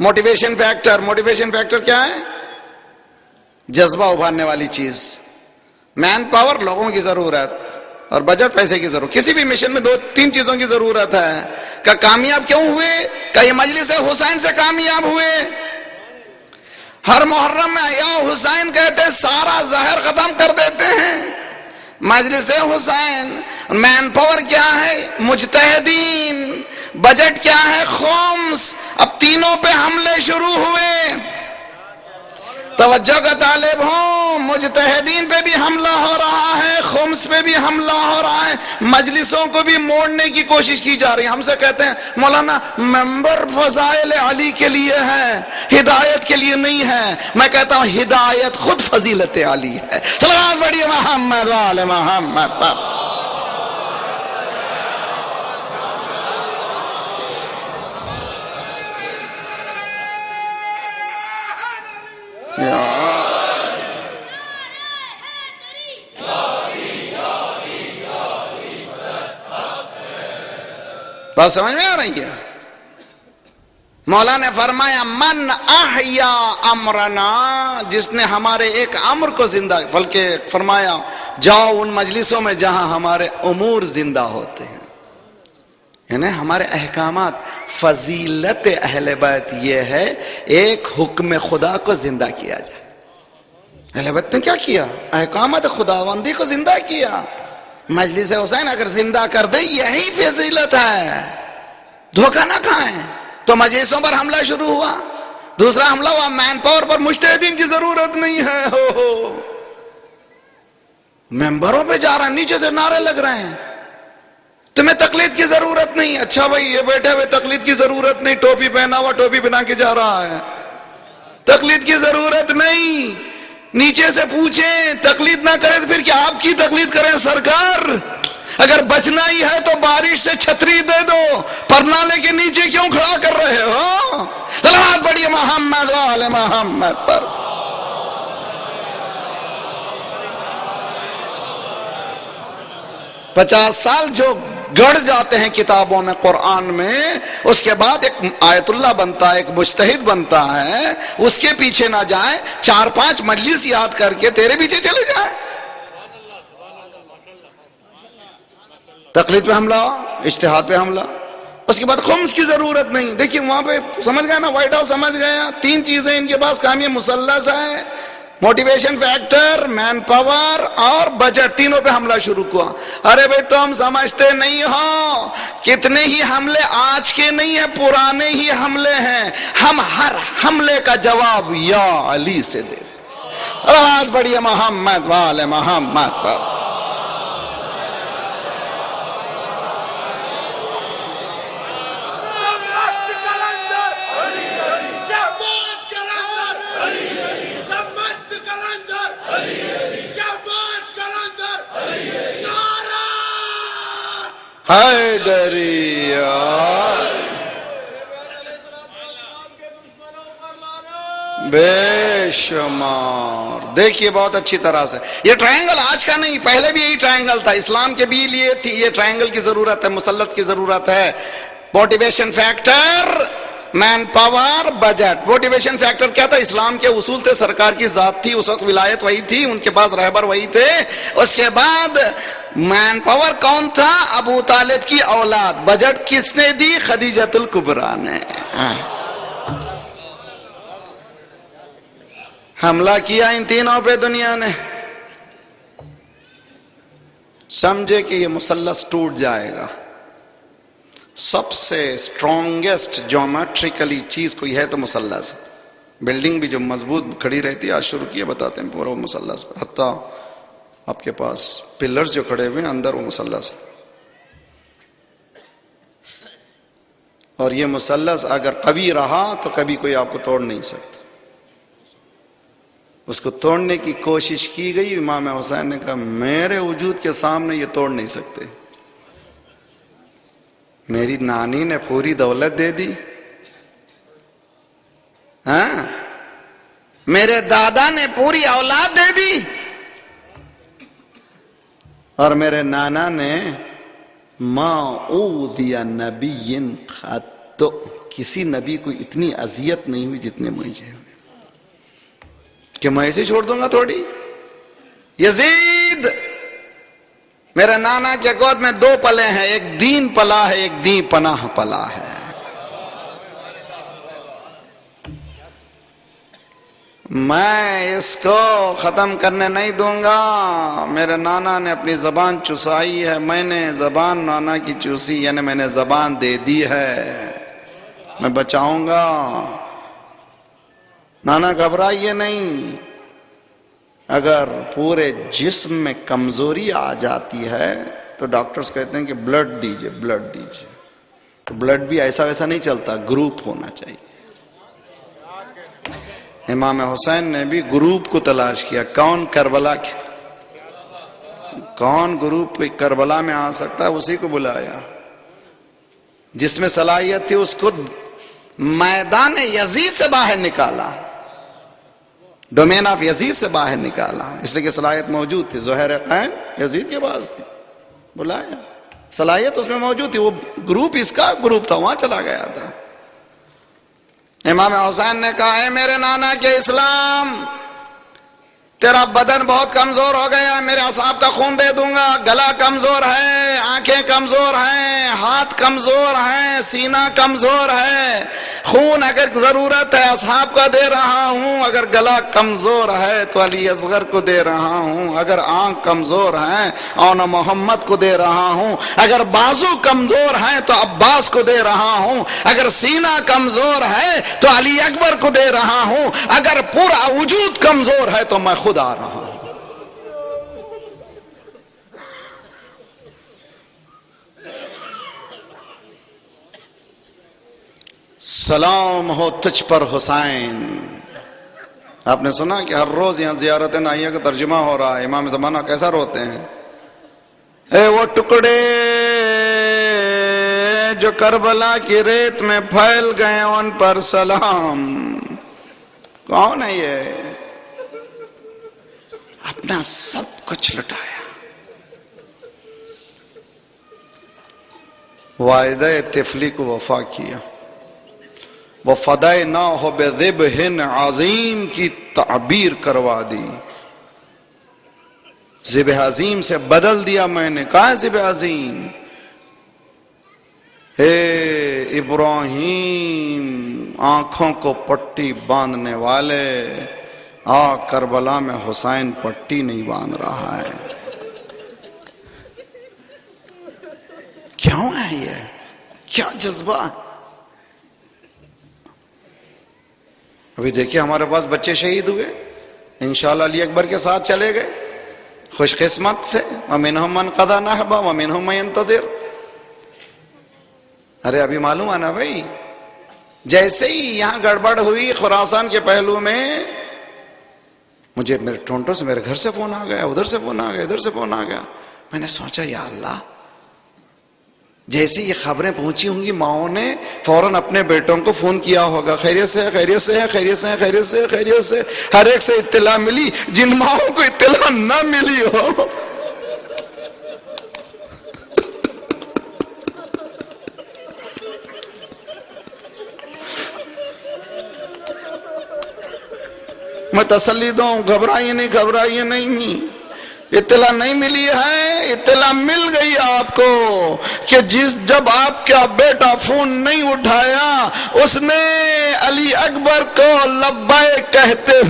موٹیویشن فیکٹر کیا ہے؟ جذبہ ابھارنے والی چیز. مین پاور لوگوں کی ضرورت اور بجٹ پیسے کی ضرورت. کسی بھی مشن میں 2-3 چیزوں کی ضرورت ہے. کہ کامیاب کیوں ہوئے؟ کہ یہ مجلس حسین سے کامیاب ہوئے. ہر محرم میں یا حسین کہتے سارا زہر ختم کر دیتے ہیں. مجلس حسین. مین پاور کیا ہے؟ مجتہدین. بجٹ کیا ہے؟ خمس. اب تینوں پہ حملے شروع ہوئے. توجہ کا طالب ہوں، مجتہدین پہ بھی حملہ ہو رہا ہے، خمس پہ بھی حملہ ہو رہا ہے، مجلسوں کو بھی موڑنے کی کوشش کی جا رہی ہے. ہم سے کہتے ہیں مولانا ممبر فضائل علی کے لیے ہے، ہدایت کے لیے نہیں ہے. میں کہتا ہوں ہدایت خود فضیلت علی ہے. صلوات پڑھیے محمد وآل محمد پر. بات سمجھ میں آ رہی ہے؟ مولا نے فرمایا من احیا امرنا، جس نے ہمارے ایک امر کو زندہ، بلکہ فرمایا جاؤ ان مجلسوں میں جہاں ہمارے امور زندہ ہوتے ہیں، یعنی ہمارے احکامات. فضیلت اہل بیت یہ ہے ایک حکم خدا کو زندہ کیا جائے. اہل بیت نے کیا کیا؟ احکامات خداوندی کو زندہ کیا. مجلس حسین اگر زندہ کر دے یہی فضیلت ہے. دھوکہ نہ کھائیں. تو مجلسوں پر حملہ شروع ہوا. دوسرا حملہ ہوا مین پاور پر. مجتہدین کی ضرورت نہیں ہے. ممبروں پہ جا رہا ہے، نیچے سے نعرے لگ رہے ہیں تمہیں تقلید کی ضرورت نہیں. اچھا بھائی یہ بیٹھے ہوئے تقلید کی ضرورت نہیں، ٹوپی پہنا ہوا ٹوپی پہنا کے جا رہا ہے، تقلید کی ضرورت نہیں. نیچے سے پوچھیں تقلید نہ کرے تو پھر کیا آپ کی تقلید کریں سرکار؟ اگر بچنا ہی ہے تو بارش سے چھتری دے دو، پرنالے کے نیچے کیوں کھڑا کر رہے ہو؟ صلوات پڑھیے محمد وآل محمد پر. پچاس سال جو گڑ جاتے ہیں کتابوں میں قرآن میں، اس کے بعد ایک آیت اللہ بنتا ہے، ایک مجتہد بنتا ہے. اس کے پیچھے نہ جائیں، 4-5 مجلس یاد کر کے تیرے پیچھے چلے جائیں. تقلید پہ حملہ، اجتہاد پہ حملہ. اس کے بعد خمس کی ضرورت نہیں. دیکھیے وہاں پہ سمجھ گئے نا، وائٹ ہاؤس سمجھ گیا. 3 چیزیں ان کے پاس کامیاب مثلث ہے، موٹیویشن فیکٹر، مین پاور اور بجٹ. تینوں پہ حملہ شروع ہوا. ارے بھئی تم سمجھتے نہیں ہو کتنے ہی حملے آج کے نہیں ہیں، پرانے ہی حملے ہیں. ہم ہر حملے کا جواب یا علی سے دے. آواز بڑھیے محمد وآل محمد پر. حیدریہ بے شمار. دیکھیے بہت اچھی طرح سے یہ ٹرائنگل آج کا نہیں، پہلے بھی یہی ٹرائنگل تھا. اسلام کے بھی لیے تھی یہ ٹرائنگل کی ضرورت ہے، مثلث کی ضرورت ہے. Motivation factor, man power, budget. Motivation factor کیا تھا؟ اسلام کے اصول تھے، سرکار کی ذات تھی، اس وقت ولایت وہی تھی، ان کے پاس رہبر وہی تھے. اس کے بعد مین پاور کون تھا؟ ابو طالب کی اولاد. بجٹ کس نے دی؟ خدیجۃ الکبریٰ نے. حملہ کیا ان تینوں پہ دنیا نے. سمجھے کہ یہ مثلث ٹوٹ جائے گا. سب سے اسٹرانگیسٹ جیومیٹریکلی چیز کوئی ہے تو مثلث. بلڈنگ بھی جو مضبوط کھڑی رہتی ہے، آج شروع کیے بتاتے ہیں پورا مثلث پہ. حتیٰ آپ کے پاس پلرز جو کھڑے ہوئے ہیں اندر وہ مثلث ہے. اور یہ مثلث اگر قوی رہا تو کبھی کوئی آپ کو توڑ نہیں سکتا. اس کو توڑنے کی کوشش کی گئی. امام حسین نے کہا میرے وجود کے سامنے یہ توڑ نہیں سکتے. میری نانی نے پوری دولت دے دی، ہاں، میرے دادا نے پوری اولاد دے دی، اور میرے نانا نے ما اوذی نبی خط کسی نبی کو اتنی اذیت نہیں ہوئی جتنے مجھے ہوئی کہ میں ایسے چھوڑ دوں گا تھوڑی. یزید میرے نانا کے گود میں 2 پلے ہیں، ایک دین پلا ہے، ایک دین پناہ پلا ہے. میں اس کو ختم کرنے نہیں دوں گا. میرے نانا نے اپنی زبان چسائی ہے، میں نے زبان نانا کی چوسی، یعنی میں نے زبان دے دی ہے، میں بچاؤں گا. نانا گھبرائیے نہیں. اگر پورے جسم میں کمزوری آ جاتی ہے تو ڈاکٹرز کہتے ہیں کہ بلڈ دیجئے، بلڈ دیجئے. تو بلڈ بھی ایسا ویسا نہیں چلتا، گروپ ہونا چاہیے. امام حسین نے بھی گروپ کو تلاش کیا. کون کربلا کے، کون گروپ کربلا میں آ سکتا ہے، اسی کو بلایا. جس میں صلاحیت تھی اس کو میدان یزید سے باہر نکالا، ڈومین آف یزید سے باہر نکالا، اس لیے کہ صلاحیت موجود تھی. زہیر قین یزید کے پاس تھی، بلایا، صلاحیت اس میں موجود تھی. وہ گروپ اس کا گروپ تھا، وہاں چلا گیا تھا. امام حسین نے کہا اے میرے نانا کے اسلام، تیرا بدن بہت کمزور ہو گیا ہے، میرے اصحاب کا خون دے دوں گا. گلا کمزور ہے، آنکھیں کمزور ہیں، ہاتھ کمزور ہیں، سینہ کمزور ہے. خون اگر ضرورت ہے اصحاب کا دے رہا ہوں، اگر گلا کمزور ہے تو علی اصغر کو دے رہا ہوں، اگر آنکھ کمزور ہے اونا محمد کو دے رہا ہوں، اگر بازو کمزور ہے تو عباس کو دے رہا ہوں، اگر سینہ کمزور ہے تو علی اکبر کو دے رہا ہوں، اگر پورا وجود کمزور ہے تو میں خود آ رہا ہوں. سلام ہو تجھ پر حسین. آپ نے سنا کہ ہر روز یہاں زیارت نائیہ کا ترجمہ ہو رہا ہے. امام زمانہ کیسا روتے ہیں، اے وہ ٹکڑے جو کربلا کی ریت میں پھیل گئے ان پر سلام. کون ہے یہ؟ اپنا سب کچھ لٹایا، وعدہ طفلی کو وفا کیا. وَفَدَيْنَاهُ بِذِبْحٍ عَظِيمٍ کی تعبیر کروا دی. ذبح عظیم سے بدل دیا میں نے. کہا ہے ذبح عظیم؟ اے ابراہیم آنکھوں کو پٹی باندھنے والے، کربلا میں حسین پٹی نہیں باندھ رہا ہے. کیوں ہے یہ؟ کیا جذبہ؟ ابھی دیکھیں ہمارے پاس بچے شہید ہوئے، انشاءاللہ علی اکبر کے ساتھ چلے گئے خوش قسمت سے. وَمِنْهُمْ مَنْ قَضَى نَحْبَهُ وَمِنْهُمْ مَنْ يَنْتَظِرُ. ارے ابھی معلوم آنا بھائی، جیسے ہی یہاں گڑبڑ ہوئی خراسان کے پہلو میں، مجھے میرے ٹونٹو سے میرے گھر سے فون آ گیا، ادھر سے فون آ گیا، ادھر سے فون آ گیا. میں نے سوچا یا اللہ، جیسے یہ خبریں پہنچی ہوں گی ماؤں نے فوراً اپنے بیٹوں کو فون کیا ہوگا، خیریت سے ہے، خیریت سے ہے، خیریت سے ہے، خیریت سے ہے، خیریت سے. ہر ایک سے اطلاع ملی، جن ماؤں کو اطلاع نہ ملی ہو. میں تسلی دوں، گھبرائیے نہیں، گھبرائیے نہیں. اطلاع نہیں ملی ہے، اطلاع مل گئی آپ کو کہ جب آپ کا بیٹا فون نہیں اٹھایا، اس نے علی اکبر کو لبیک کہتے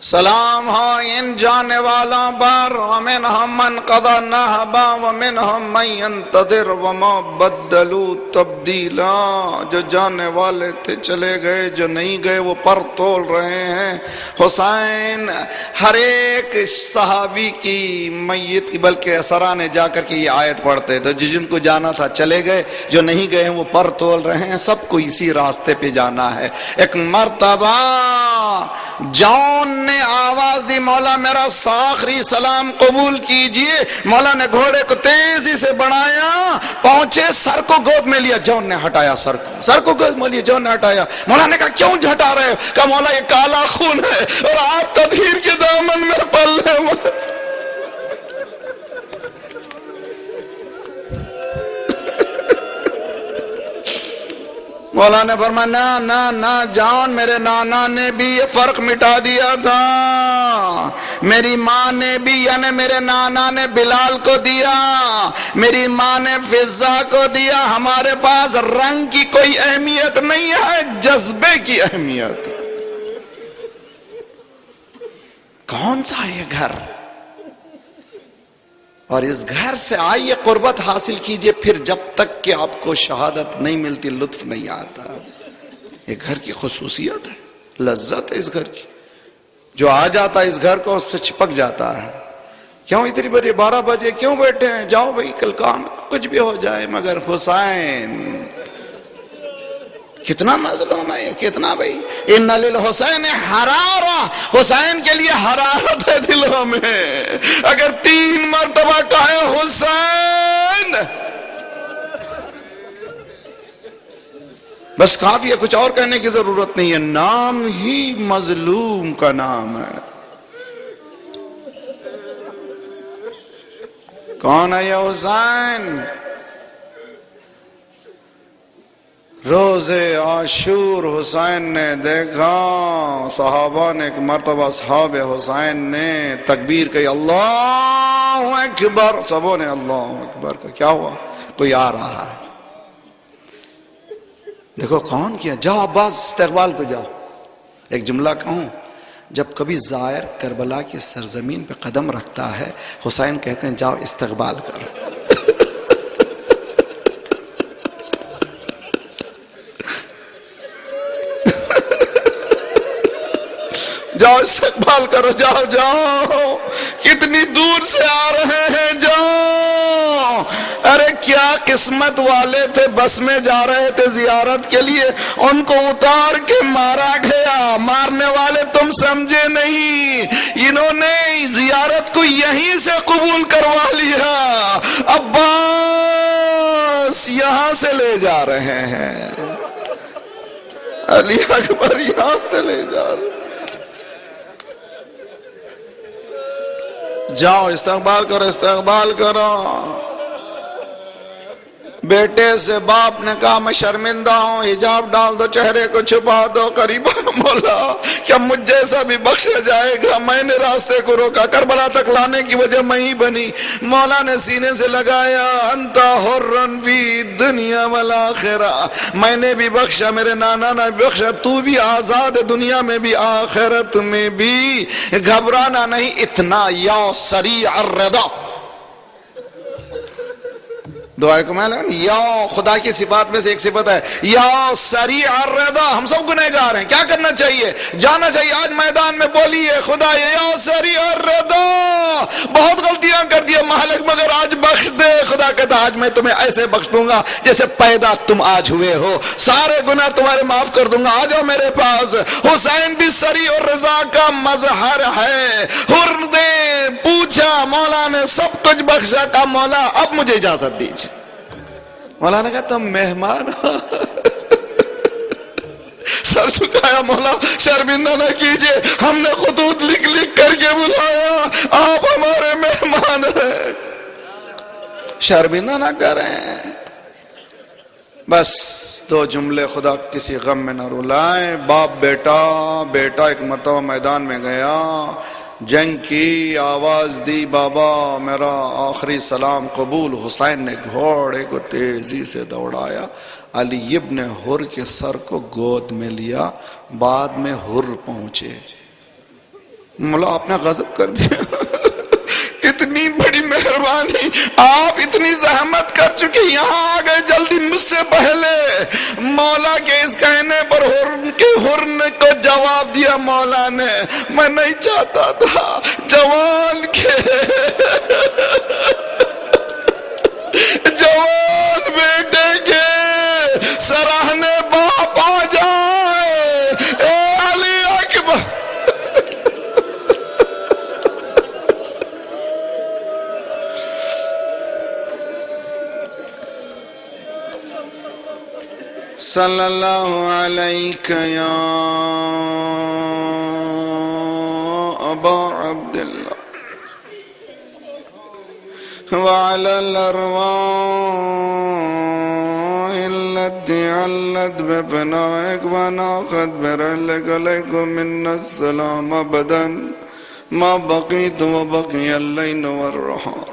سلام ہو ان جانے والوں پر. وَمِنْهُمْ مَنْ قَضَى نَحْبَهُ وَمِنْهُمْ مَنْ يَنْتَظِرُ وَمَا بَدَّلُوا تَبْدِيلًا. جو جانے والے تھے چلے گئے، جو نہیں گئے وہ پر تول رہے ہیں. حسین ہر ایک صحابی کی میت کی، بلکہ سرانے جا کر کے یہ آیت پڑھتے تو جن کو جانا تھا چلے گئے، جو نہیں گئے ہیں وہ پر تول رہے ہیں. سب کو اسی راستے پہ جانا ہے. ایک مرتبہ جون نے آواز دی، مولا میرا آخری سلام قبول کیجئے. مولا نے گھوڑے کو تیزی سے بڑھایا، پہنچے، سر کو گود میں لیا. جون نے ہٹایا سر کو گود میں لیا. جون نے ہٹایا. مولا نے کہا کیوں ہٹا رہے ہو؟ کہا مولا یہ کالا خون ہے اور آپ تطہیر کے دامن میں پل رہے. مولا نے فرمایا نا نا نا جان، میرے نانا نے بھی یہ فرق مٹا دیا تھا، میری ماں نے بھی یعنی میرے نانا نے بلال کو دیا، میری ماں نے فضا کو دیا۔ ہمارے پاس رنگ کی کوئی اہمیت نہیں ہے، جذبے کی اہمیت۔ کون سا یہ گھر؟ اور اس گھر سے آئیے قربت حاصل کیجئے، پھر جب تک کہ آپ کو شہادت نہیں ملتی لطف نہیں آتا۔ یہ گھر کی خصوصیت ہے، لذت ہے اس گھر کی۔ جو آ جاتا ہے اس گھر کو اس سے چپک جاتا ہے۔ کیوں اتنی بڑی 12 بجے کیوں بیٹھے ہیں؟ جاؤ بھائی کل کام کچھ بھی ہو جائے مگر حسین۔ کتنا مظلوم ہے، کتنا بھائی۔ ان للحسین حرارہ، حسین کے لیے حرارت ہے دلوں میں۔ اگر 3 مرتبہ کہے حسین بس کافی ہے، کچھ اور کہنے کی ضرورت نہیں ہے، نام ہی مظلوم کا نام ہے۔ کون ہے یہ حسین؟ روز عاشور حسین نے دیکھا، صحابہ نے ایک مرتبہ اصحاب حسین نے تکبیر کہی، اللہ اکبر، سبوں نے اللہ اکبر کا۔ کیا ہوا؟ کوئی آ رہا ہے، دیکھو کون کیا؟ جاؤ عباس استقبال کو جاؤ۔ ایک جملہ کہوں، جب کبھی زائر کربلا کی سرزمین پہ قدم رکھتا ہے، حسین کہتے ہیں جاؤ استقبال کرو۔ جاؤ استقبال کرو، جاؤ جاؤ، کتنی دور سے آ رہے ہیں، جاؤ۔ ارے کیا قسمت والے تھے، بس میں جا رہے تھے زیارت کے لیے، ان کو اتار کے مارا گیا۔ مارنے والے تم سمجھے نہیں، انہوں نے زیارت کو یہیں سے قبول کروا لیا۔ عباس یہاں سے لے جا رہے ہیں، علی اکبر یہاں سے لے جا رہے ہیں۔ جاؤ استقبال کرو، استقبال کرو۔ بیٹے سے باپ نے کہا میں شرمندہ ہوں، حجاب ڈال دو، چہرے کو چھپا دو۔ قریب مولا کیا مجھ جیسا بھی بخشا جائے گا؟ میں نے راستے کو روکا، کربلا تک لانے کی وجہ میں ہی بنی۔ مولا نے سینے سے لگایا، انت حرن فی دنیا والآخرہ، میں نے بھی بخشا، میرے نانا نے بخشا، تو بھی آزاد ہے دنیا میں بھی آخرت میں بھی۔ گھبرانا نہیں، اتنا یا سریع الرضا۔ دعائے کو میں یا خدا کی صفات میں سے ایک صفت ہے یا سریع الرضا۔ ہم سب گنہگار ہیں، کیا کرنا چاہیے؟ جانا چاہیے۔ آج میدان میں بولیے خدا یا سریع الرضا، بہت غلطیاں کر دی مالک مگر آج بخش دے۔ خدا کہتا آج میں تمہیں ایسے بخش دوں گا جیسے پیدا تم آج ہوئے ہو، سارے گناہ تمہارے معاف کر دوں گا، آ جاؤ میرے پاس۔ حسین بھی سریع الرضا کا مظہر ہے۔ حر نے پوچھا، مولا نے سب کچھ بخشا، کہا مولا اب مجھے اجازت دیجیے۔ مولا نے کہا تم مہمان ہو۔ سر چکایا، مولا شرمندہ نہ کیجئے، ہم نے خطوط لکھ لکھ کر کے بلایا، آپ ہمارے مہمان ہیں، شرمندہ نہ کریں۔ بس 2 جملے، خدا کسی غم میں نہ رلائیں۔ باپ بیٹا ایک مرتبہ میدان میں گیا، جنگ کی، آواز دی بابا میرا آخری سلام قبول۔ حسین نے گھوڑے کو تیزی سے دوڑایا، علی ابن حر کے سر کو گود میں لیا، بعد میں حر پہنچے۔ مولا آپ نے غضب کر دیا، اتنی بڑی مہربانی، آپ اتنی زحمت کر چکے، یہاں آ گئے جلدی مجھ سے پہلے۔ مولا کے اس کہنے پر حر کو جواب دیا مولا نے، میں نہیں چاہتا تھا جوان بیٹے کے سراہنے باپ آ جائے۔ اے علی اکبر، صلی اللہ علیہ یا ابا عبداللہ۔ وعلى الأرواح التي علت بفنائك وناخذ برحلك عليكم منا السلام أبدا ما بقيت وبقي الليل والنهار.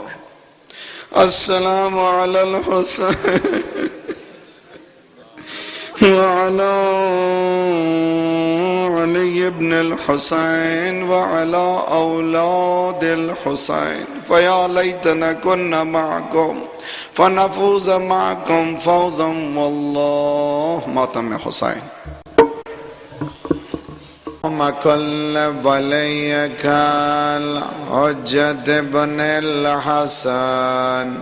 السلام على الحسين وعلى علي بن الحسين وعلى أولاد الحسين فيا ليتنا كنا معكم فنفوز معكم فوزا والله. ماتم حسين كل وليك الحجة بن الحسن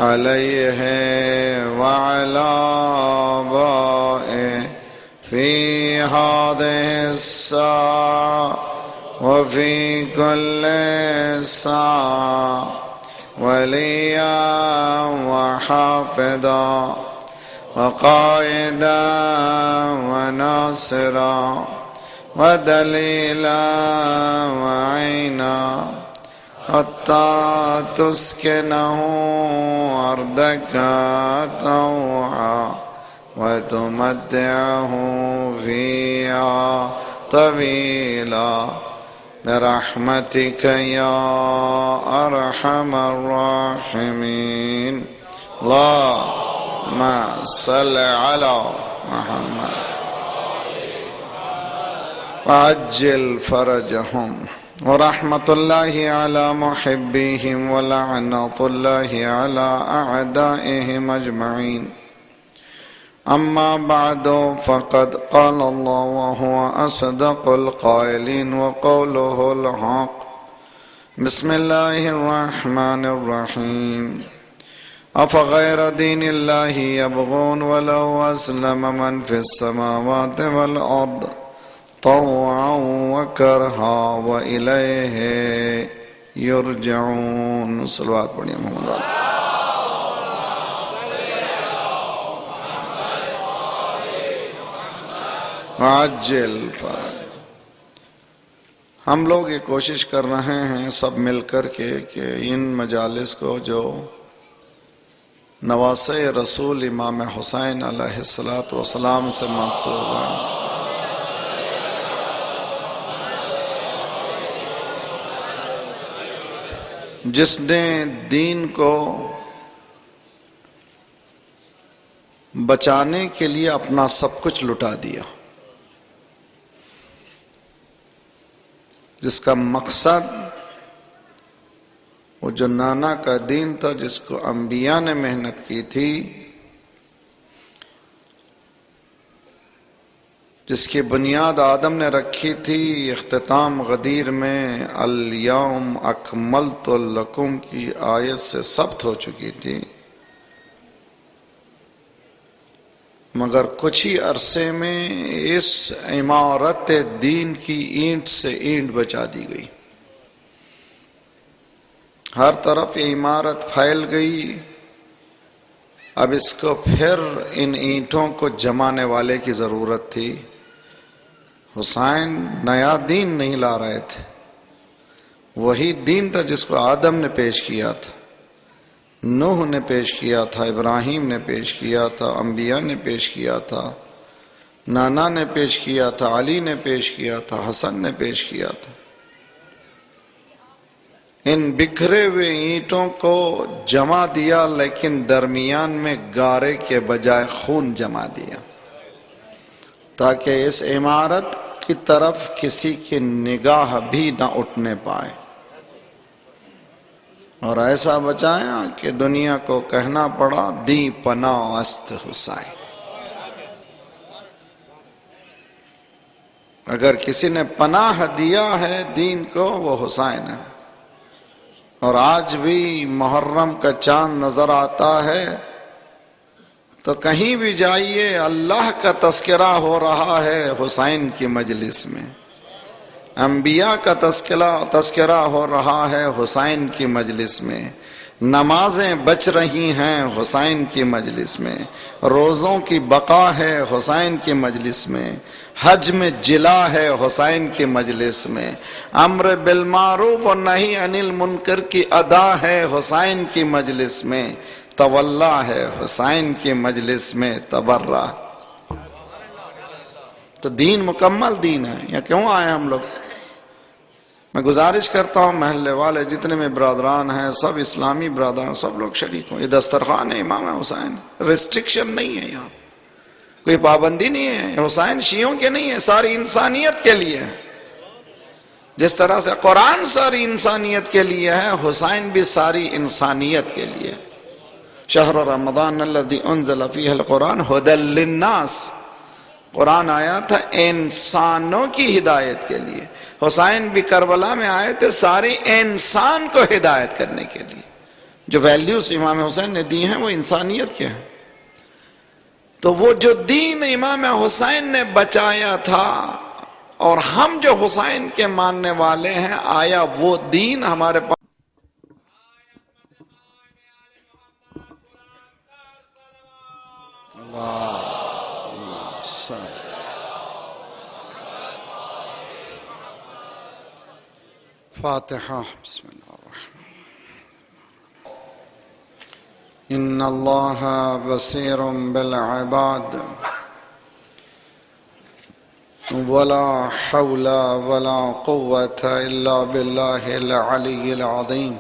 عليه وعلى آبائه في هذه الساعة وفي كل ساعة وليا وحافظا وقائدا وناصرا ودليلا وعينا حتى تسكنه أرضك طوعا وتمتعه فيها طويلا برحمتك يا أرحم الراحمين. اللهم صل على محمد وعجل فرجهم ورحمة الله على محبيهم ولعنة الله على أعدائهم أجمعين. أما بعد فقد قال الله وهو أصدق القائلين وقوله الحق. بسم الله الرحمن الرحيم. أفغير دين الله يبغون وله أسلم من في السماوات والأرض طوعا وكرها وإليه يرجعون. صلوات پڑھیے محمد علیہ. عجل فرج. ہم لوگ یہ کوشش کر رہے ہیں سب مل کر کے کہ ان مجالس کو جو نواسۂ رسول امام حسین علیہ السلام سے منسوب ہیں جس نے دین کو بچانے کے لیے اپنا سب کچھ لٹا دیا، جس کا مقصد وہ جو نانا کا دین تھا، جس کو انبیاء نے محنت کی تھی، جس کی بنیاد آدم نے رکھی تھی، اختتام غدیر میں الیوم اکملت لکم کی آیت سے ثبت ہو چکی تھی، مگر کچھ ہی عرصے میں اس عمارت دین کی اینٹ سے اینٹ بچا دی گئی. ہر طرف یہ عمارت پھیل گئی. اب اس کو پھر ان اینٹوں کو جمانے والے کی ضرورت تھی. حسین نیا دین نہیں لا رہے تھے، وہی دین تھا جس کو آدم نے پیش کیا تھا، نوح نے پیش کیا تھا، ابراہیم نے پیش کیا تھا، انبیاء نے پیش کیا تھا، نانا نے پیش کیا تھا، علی نے پیش کیا تھا، حسن نے پیش کیا تھا. ان بکھرے ہوئے اینٹوں کو جما دیا، لیکن درمیان میں گارے کے بجائے خون جما دیا، تاکہ اس عمارت کی طرف کسی کی نگاہ بھی نہ اٹھنے پائے، اور ایسا بچایا کہ دنیا کو کہنا پڑا دی پناہ است حسین. اگر کسی نے پناہ دیا ہے دین کو وہ حسین ہے. اور آج بھی محرم کا چاند نظر آتا ہے تو کہیں بھی جائیے اللہ کا تذکرہ ہو رہا ہے حسین کی مجلس میں، انبیاء کا تذکرہ ہو رہا ہے حسین کی مجلس میں، نمازیں بچ رہی ہیں حسین کی مجلس میں، روزوں کی بقا ہے حسین کی مجلس میں، حج میں جلا ہے حسین کی مجلس میں، امر بالمعروف و نہی عن المنکر کی ادا ہے حسین کی مجلس میں، تولا ہے حسین کی مجلس میں تبرہ۔ تو دین مکمل دین ہے، یا کیوں آئے ہم لوگ؟ میں گزارش کرتا ہوں محلے والے جتنے میں برادران ہیں، سب اسلامی برادران، سب لوگ شریک ہوں۔ یہ دسترخوان ہے امام حسین، ریسٹرکشن نہیں ہے، یہاں کوئی پابندی نہیں ہے۔ حسین شیعوں کے نہیں ہے، ساری انسانیت کے لیے ہے۔ جس طرح سے قرآن ساری انسانیت کے لیے ہے، حسین بھی ساری انسانیت کے لیے۔ شہر رمضان الذی انزل فیہ القرآن ھدی للناس، قرآن آیا تھا انسانوں کی ہدایت کے لیے۔ حسین بھی کربلا میں آئے تھے سارے انسان کو ہدایت کرنے کے لیے۔ جو ویلیوز امام حسین نے دی ہیں وہ انسانیت کے ہیں۔ تو وہ جو دین امام حسین نے بچایا تھا، اور ہم جو حسین کے ماننے والے ہیں، آیا وہ دین ہمارے پاس فاتحہ۔ بسم اللہ الرحمن ان اللہ بصیر بالعباد ولا حول ولا قوة الا باللہ العلی العظیم۔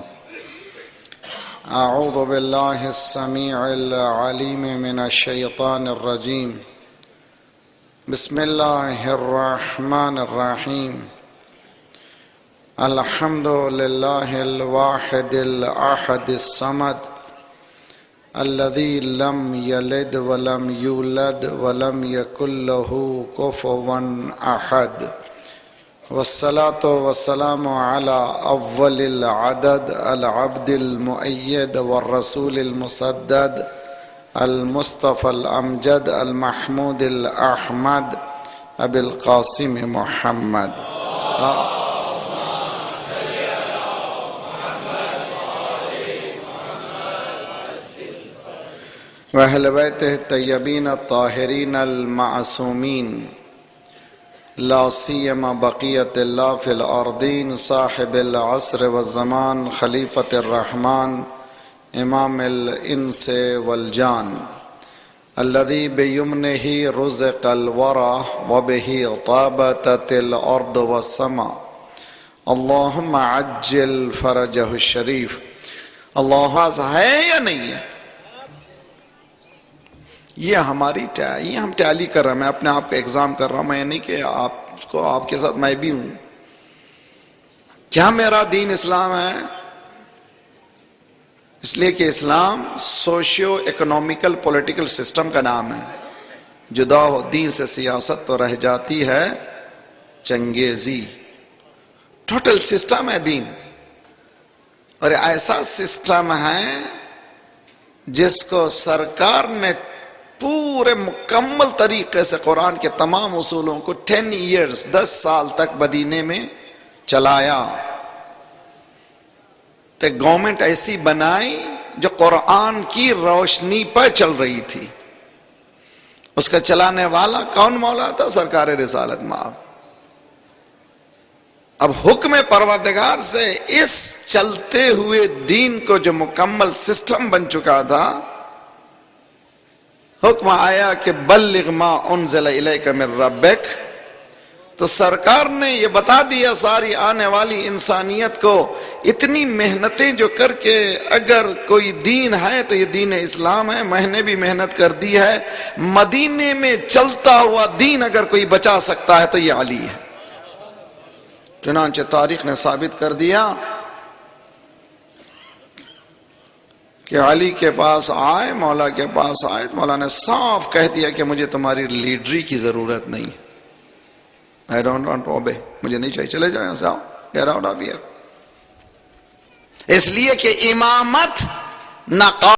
اعوذ باللہ السمیع العلیم من الشیطان الرجیم۔ بسم اللہ الرحمن الرحیم۔ الحمد للہ الواحد الاحد الصمد الذي لم يلد ولم يولد ولم يكن له كفوا احد، والصلاة والسلام على اول العدد العبد المؤيد والرسول المسدد المصطفى الامجد المحمود الاحمد ابي القاسم محمد۔ وأهل بيته الطيبين الطاهرين المعصومين، لا سيما بقية الله في الأرضين، صاحب العصر والزمان، خليفة الرحمن، إمام الإنس والجان، الذي بيمنه رزق الورى وبه طابت الأرض والسماء، اللهم عجل فرجه الشريف۔ اللہ ہے یا نہیں ہے؟ یہ ہماری یہ ہم ٹیلی کر رہے ہیں۔ میں اپنے آپ کا ایگزام کر رہا ہوں، میں نہیں کہ آپ کے ساتھ میں بھی ہوں۔ کیا میرا دین اسلام ہے؟ اس لیے کہ اسلام سوشیو اکنومیکل پولیٹیکل سسٹم کا نام ہے۔ جدا ہو دین سے سیاست تو رہ جاتی ہے چنگیزی۔ ٹوٹل سسٹم ہے دین، اور ایسا سسٹم ہے جس کو سرکار نے پورے مکمل طریقے سے قرآن کے تمام اصولوں کو 10 ایئرز 10 سال تک مدینے میں چلایا۔ تو گورنمنٹ ایسی بنائی جو قرآن کی روشنی پر چل رہی تھی۔ اس کا چلانے والا کون مولا تھا؟ سرکار رسالت مآب۔ اب حکم پروردگار سے اس چلتے ہوئے دین کو جو مکمل سسٹم بن چکا تھا، حکم آیا کہ بلغ ما انزل الیک من ربک، تو سرکار نے یہ بتا دیا ساری آنے والی انسانیت کو، اتنی محنتیں جو کر کے اگر کوئی دین ہے تو یہ دین اسلام ہے۔ میں نے بھی محنت کر دی ہے، مدینے میں چلتا ہوا دین اگر کوئی بچا سکتا ہے تو یہ علی ہے۔ چنانچہ تاریخ نے ثابت کر دیا کہ علی کے پاس آئے، مولا کے پاس آئے، مولا نے صاف کہہ دیا کہ مجھے تمہاری لیڈری کی ضرورت نہیں، I don't want to obey، مجھے نہیں چاہیے، چلے جاؤ یہاں سے، آؤ، get out of here۔ اس لیے کہ امامت نہ